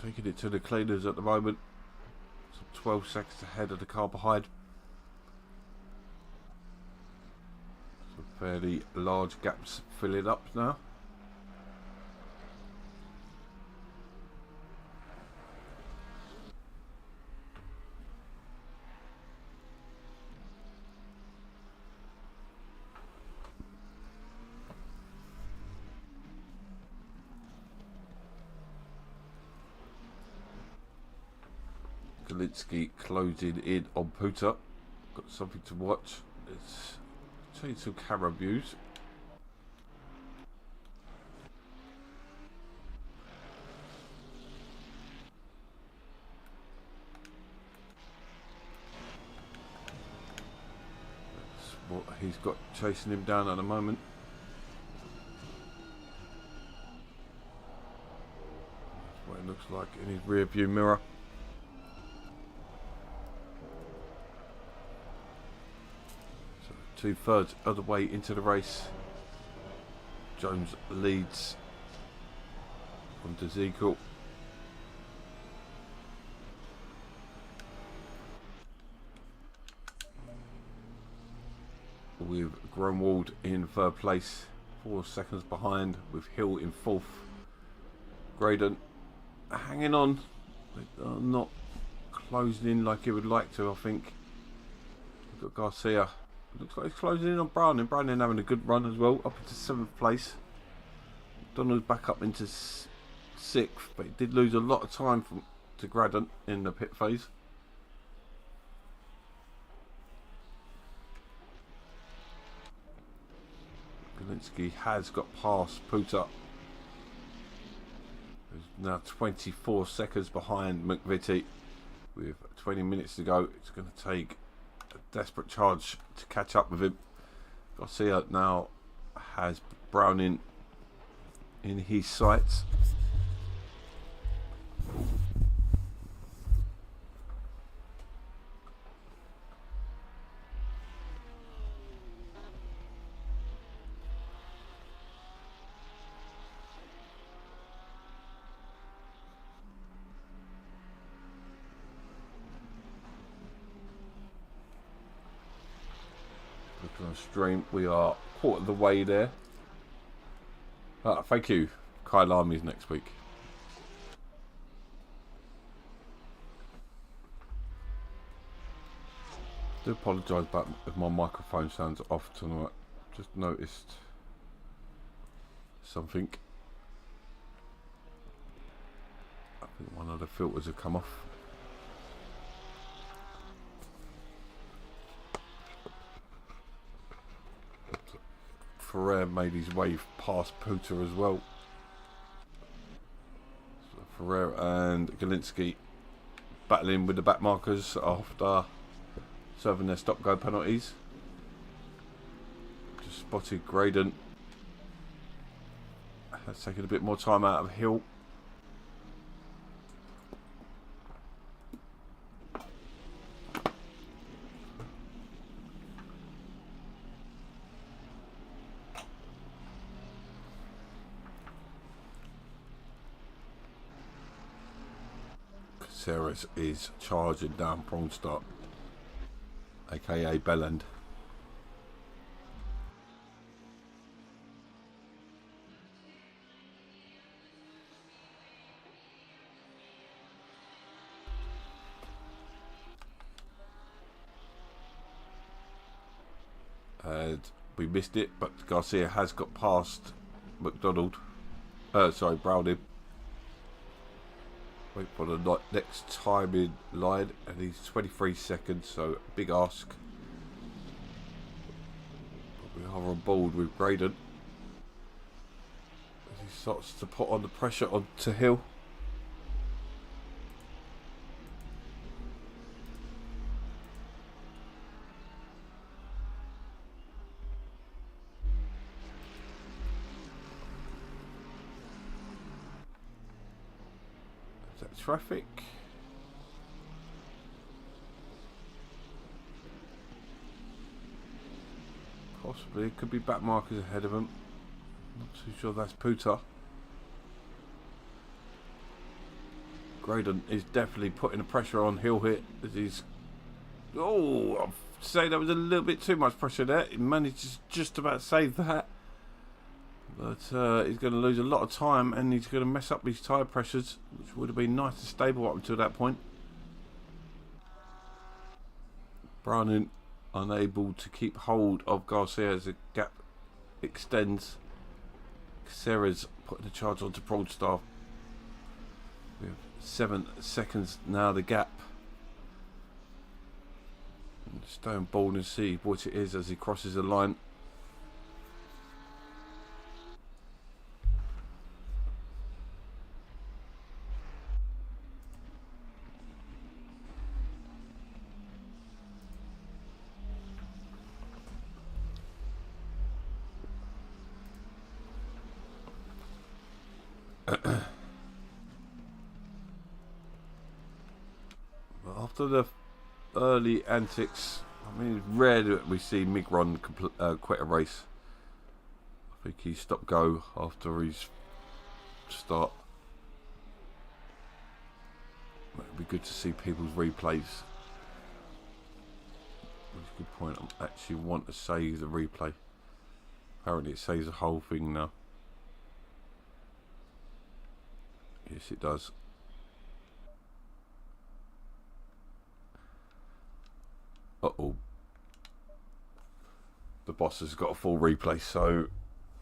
taking it to the cleaners at the moment. Some 12 seconds ahead of the car behind. Some fairly large gaps filling up now. Galinsky closing in on Puta. Got something to watch. Let's change some camera views. That's what he's got chasing him down at the moment. That's what it looks like in his rear view mirror. So 2/3 of the way into the race. Jones leads on Zeekel. With Grunwald in 3rd place, 4 seconds behind, with Hill in 4th. Graydon hanging on, but not closing in like he would like to, I think. We've got Garcia. Looks like he's closing in on Browning. Browning having a good run as well, up into 7th place. Donald's back up into 6th, but he did lose a lot of time to Graydon in the pit phase. Galinsky has got past Puta, who's now 24 seconds behind McVitie. With 20 minutes to go, it's going to take a desperate charge to catch up with him. Garcia now has Browning in his sights. Looking on stream, we are quarter of the way there. Thank you. Kyle Army's next week. I do apologise about if my microphone sounds off tonight. Just noticed something. I think one of the filters have come off. Ferrer made his way past Puta as well. So Ferrer and Galinsky battling with the back markers after serving their stop-go penalties. Just spotted Graydon That's taking a bit more time out of Hill. Ceres is charging down Prawn Start, aka Bellend. And we missed it, but Garcia has got past McDonald. Sorry, Browning. Wait for the next time in line, and he's 23 seconds, so big ask. But we are on board with Graydon as he starts to put on the pressure onto Hill. Traffic. Possibly. It could be back markers ahead of him. Not too sure that's Puta. Graydon is definitely putting the pressure on Hill here as he's... Oh, I'd say that was a little bit too much pressure there. He managed to just about save that. But he's going to lose a lot of time, and he's going to mess up these tyre pressures, which would have been nice and stable up until that point. Browning unable to keep hold of Garcia as the gap extends. Caceres putting the charge onto Prodestar. We have 7 seconds now, the gap. And stay on board and see what it is as he crosses the line. After the early antics, I mean, it's rare that we see Migron quit a race. I think he stopped go after his start. It would be good to see people's replays. That's a good point. I actually want to save the replay. Apparently it saves the whole thing now. Yes, it does. Uh-oh. The boss has got a full replay, so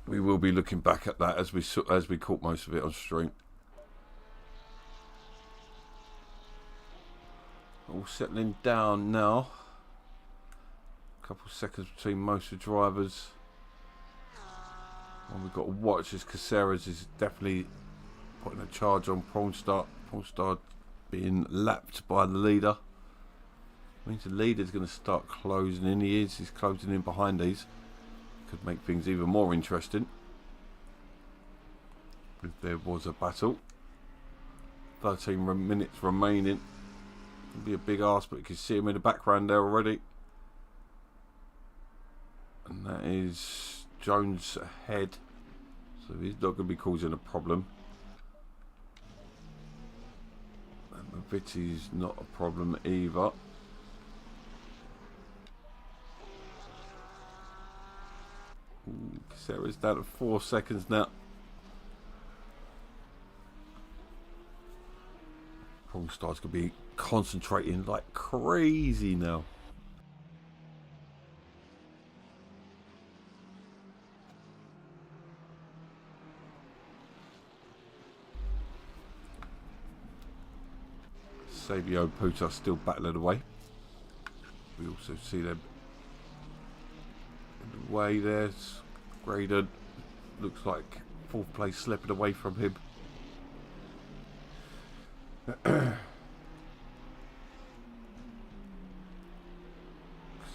we will be looking back at that as we caught most of it on stream. All settling down now. A couple of seconds between most of the drivers. And we've got to watch as Caceres is definitely putting a charge on Prawn Start. Prawn Start being lapped by the leader. Means the leader's going to start closing in. He's closing in behind these. Could make things even more interesting if there was a battle. 13 minutes remaining. It'll be a big ask, but you can see him in the background there already. And that is Jones ahead, so he's not going to be causing a problem. And Maviti's not a problem either. Sarah's down to 4 seconds now. Prawn Star's going to be concentrating like crazy now. Sabio Puta still battling away. We also see them in the way. There's Graydon. Looks like 4th place slipping away from him.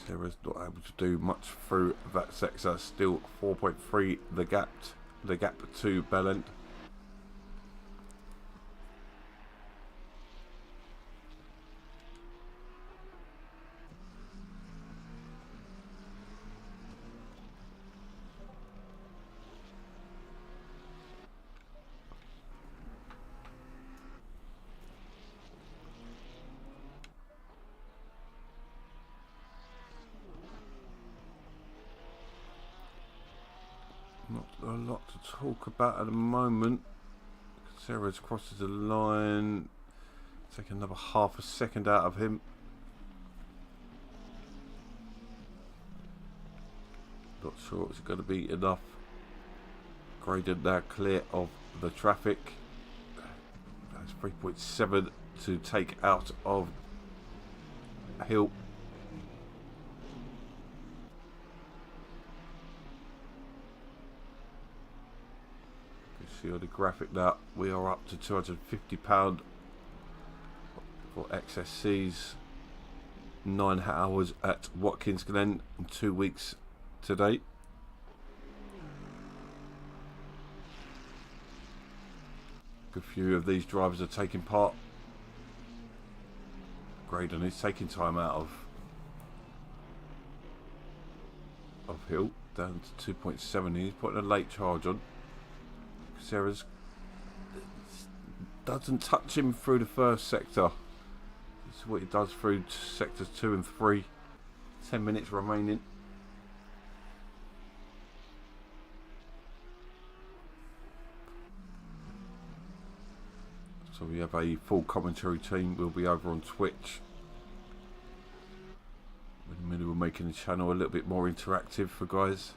Sarah's not able to do much through that sector. Still 4.3 the gap the gap to Bell End. Not a lot to talk about at the moment. Sarah's crosses the line. Take another half a second out of him. Not sure it's going to be enough. Graydon now clear of the traffic. That's 3.7 to take out of Hill. See on the graphic now we are up to £250 for XSC's 9 hours at Watkins Glen in 2 weeks today. Good few of these drivers are taking part. Graydon is taking time out of Hill down to 2.7. He's putting a late charge on. Sarah's doesn't touch him through the first sector. This is what he does through sectors 2 and 3. 10 minutes remaining. So we have a full commentary team. We'll be over on Twitch. In a minute we're making the channel a little bit more interactive for guys.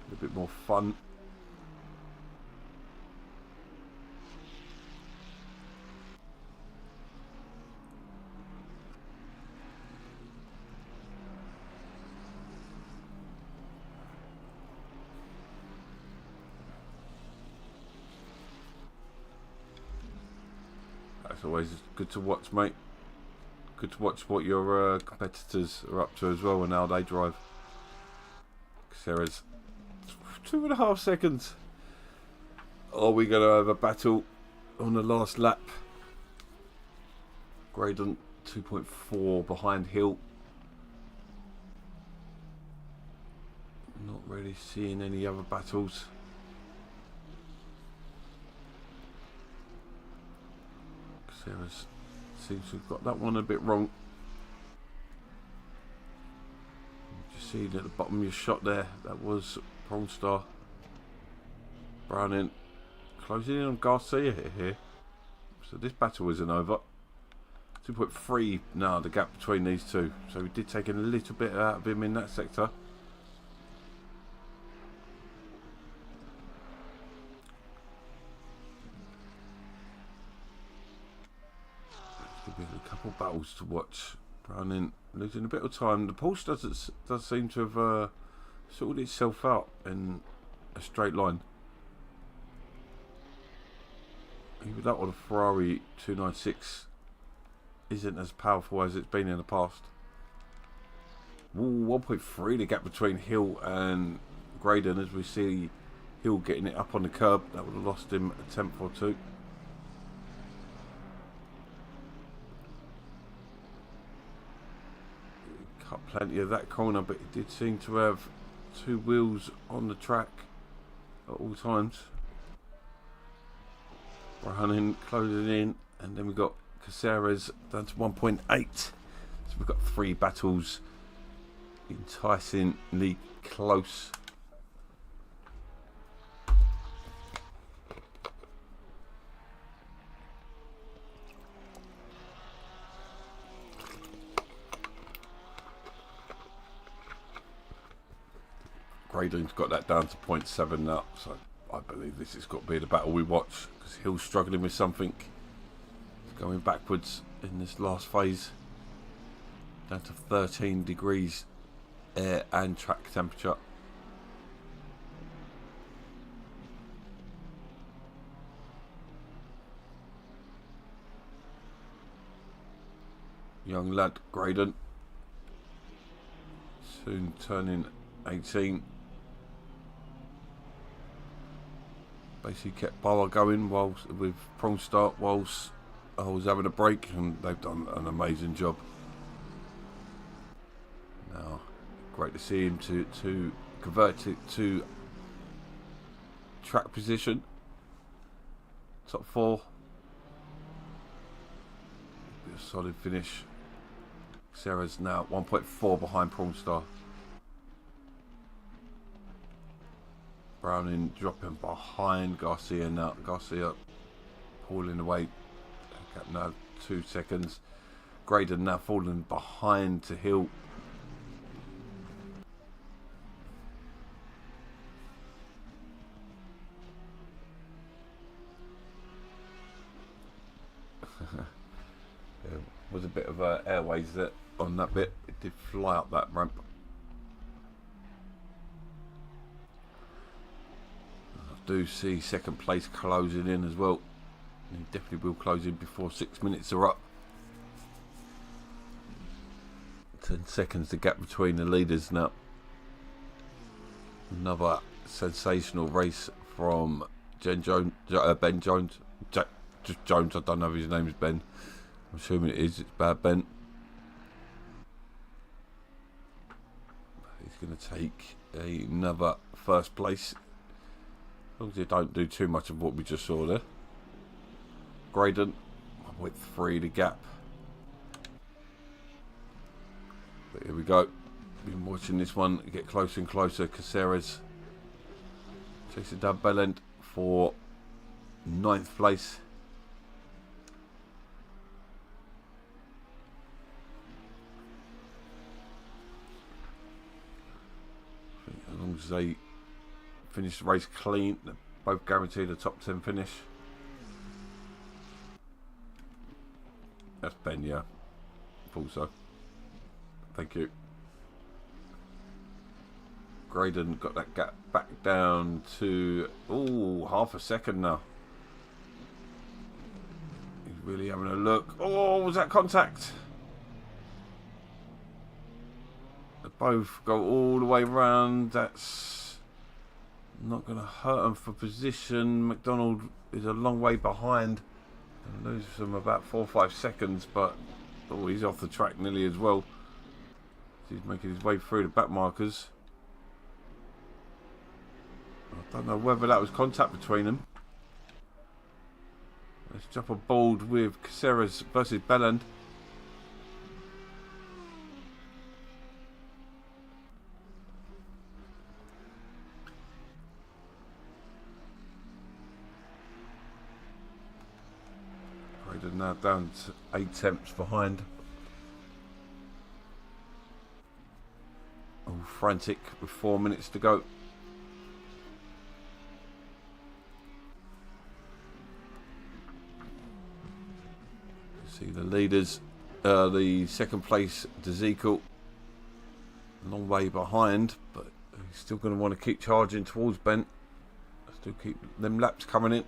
A little bit more fun. It's always good to watch, mate. Good to watch what your competitors are up to as well and how they drive. Sarah's 2.5 seconds. Are we going to have a battle on the last lap? Graydon 2.4 behind Hill. Not really seeing any other battles. Sarah's seems to have got that one a bit wrong. You see at the bottom of your shot there, that was Prawn Star. Browning closing in on Garcia here. So this battle isn't over. 2.3 now, the gap between these two. So we did take a little bit out of him in that sector. A couple of battles to watch. Browning losing a bit of time. The Porsche does seem to have sorted itself out in a straight line. Even that one, a Ferrari 296 isn't as powerful as it's been in the past. Ooh, 1.3 the gap between Hill and Graydon as we see Hill getting it up on the curb. That would have lost him a tenth or two. Cut plenty of that corner, but it did seem to have two wheels on the track at all times. Running, closing in, and then we've got Caceres down to 1.8. So we've got 3 battles enticingly close. Graydon's got that down to 0.7 now, so I believe this has got to be the battle we watch because Hill's struggling with something. He's going backwards in this last phase, down to 13 degrees air and track temperature. Young lad Graydon, soon turning 18. basically kept Boa going whilst with Prawn Start whilst I was having a break, and they've done an amazing job. Now, great to see him to convert it to track position. Top 4. Be a solid finish. Sarah's now 1.4 behind Prawn Star. Browning dropping behind Garcia now. Garcia pulling away. Gap now 2 seconds. Graydon now falling behind to Hill. There was a bit of airways that on that bit. It did fly up that ramp. I do see second place closing in as well. He definitely will close in before 6 minutes are up. 10 seconds the gap between the leaders now. Another sensational race from Ben Jones. Just Jones, I don't know if his name is Ben. I'm assuming it is. It's bad Ben. He's going to take another first place. As long as they don't do too much of what we just saw there. Graydon, with 3 the gap. But here we go. Been watching this one get closer and closer. Caceres chasing down Bellend for 9th place. As long as they finish the race clean, they're both guaranteed a top 10 finish. That's Ben, yeah. Thought so. Thank you. Graydon got that gap back down to half a second now. He's really having a look. Oh, was that contact? They both go all the way around. That's not going to hurt them for position. McDonald is a long way behind. Lose them about 4 or 5 seconds, but he's off the track nearly as well. He's making his way through the back markers. I don't know whether that was contact between them. Let's jump on board with Caceres versus Belland. Now down to 8 tenths behind. All frantic with 4 minutes to go. See the leaders, the second place Dezekiel, a long way behind, but he's still going to want to keep charging towards Ben. Still keep them laps coming in,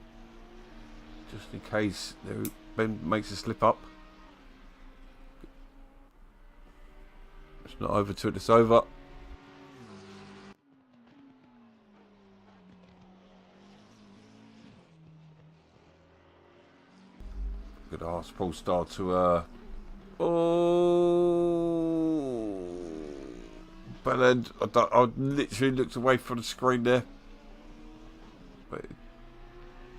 just in case Ben makes a slip up. It's not over till it's over. Good ask Paul Star to Bellend. I literally looked away from the screen there, but it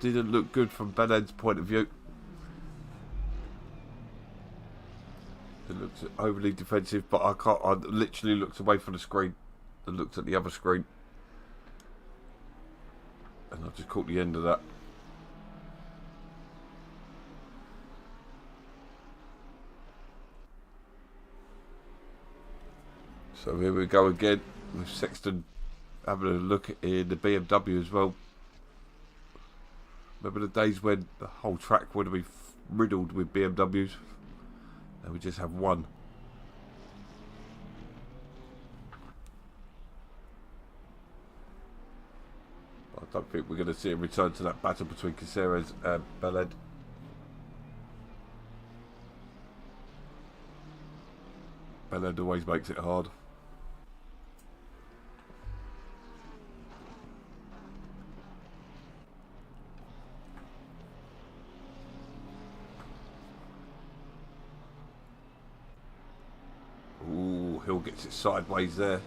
didn't look good from Bellend's point of view. It looks overly defensive, but I literally looked away from the screen and looked at the other screen, and I just caught the end of that. So here we go again with Sexton having a look in the BMW as well. Remember the days when the whole track would have been riddled with BMWs? And we just have one. I don't think we're going to see a return to that battle between Caceres and Bellend. Bellend always makes it hard. gets it sideways there.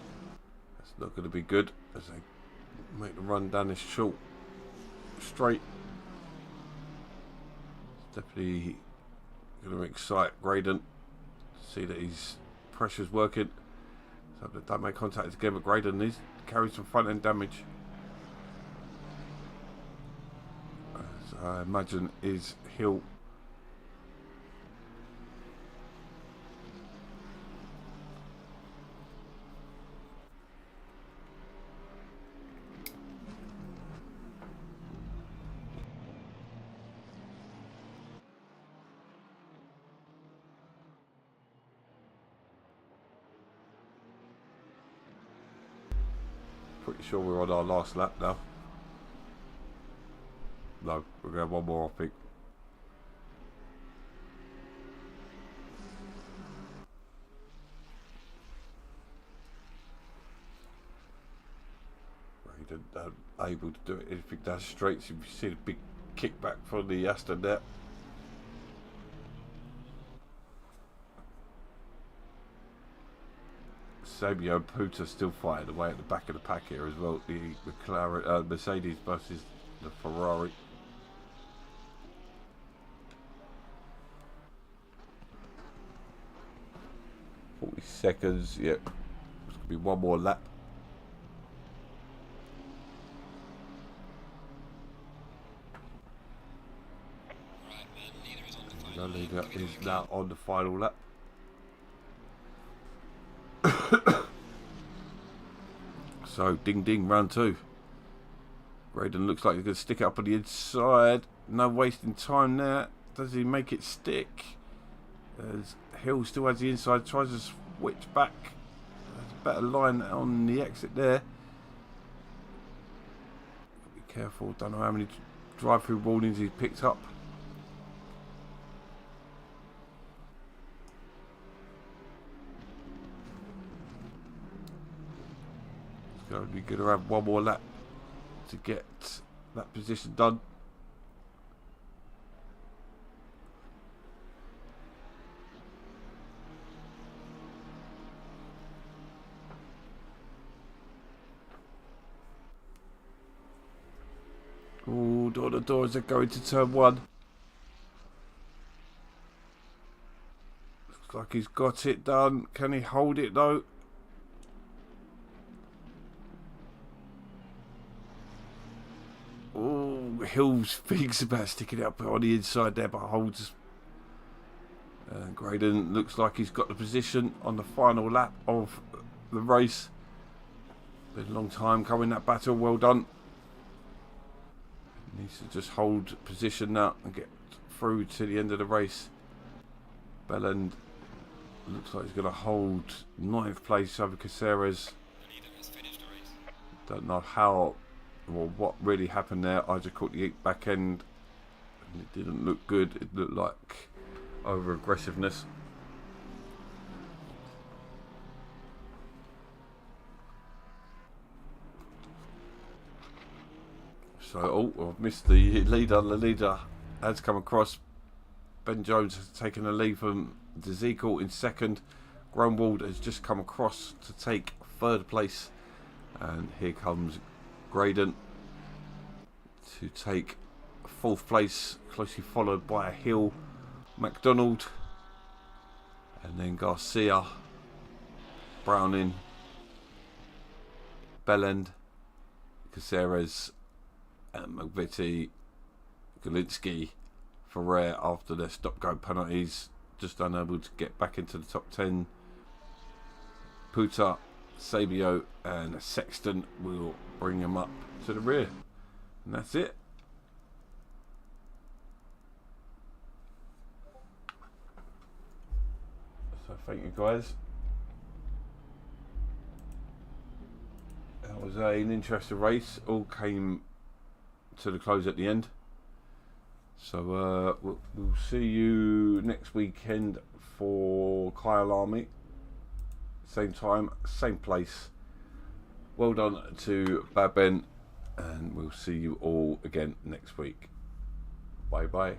That's not going to be good as they make the run down this short straight. It's definitely going to excite Graydon. See that his pressure's working. So they don't make contact again, but Graydon needs to carry some front end damage. As I imagine is Hill. Pretty sure we're on our last lap now. No, we're going to have one more, I think. He didn't able to do it anything down straight. So you see the big kickback from the Aston there. Sabio and Puta still fighting away at the back of the pack here as well. The McLaren, Mercedes versus the Ferrari. Seconds, yep. It's gonna be one more lap. The leader is now on the final lap. So ding ding, round 2. Graydon looks like he's going to stick it up on the inside. No wasting time there. Does he make it stick? As Hill still has the inside, tries to switch back. There's a better line on the exit there. Be careful, don't know how many drive-through warnings he's picked up. It's going to be good to have one more lap to get that position done. Oh, door to door as they go into turn 1. Looks like he's got it done. Can he hold it though? Oh, Hill's thinks about sticking it up on the inside there, but holds. And Graydon looks like he's got the position on the final lap of the race. Been a long time coming, that battle. Well done. Needs to just hold position now and get through to the end of the race. Belland looks like he's going to hold 9th place over Caceres. Don't know how or what really happened there. I just caught the back end and it didn't look good. It looked like over aggressiveness. So, oh, I've missed the leader. The leader has come across. Ben Jones has taken the lead from Dezekiel in 2nd. Grunwald has just come across to take 3rd place. And here comes Graydon to take 4th place, closely followed by Hill, McDonald, and then Garcia, Browning, Belland, Caceres, and McVitie, Galinsky, Ferrer after their stop-go penalties, just unable to get back into the top 10. Puta, Sabio and Sexton will bring them up to the rear. And that's it. So thank you guys. That was an interesting race. All came to the close at the end. So we'll see you next weekend for Kyle Army. Same time, same place. Well done to Bad Ben, and we'll see you all again next week. Bye bye.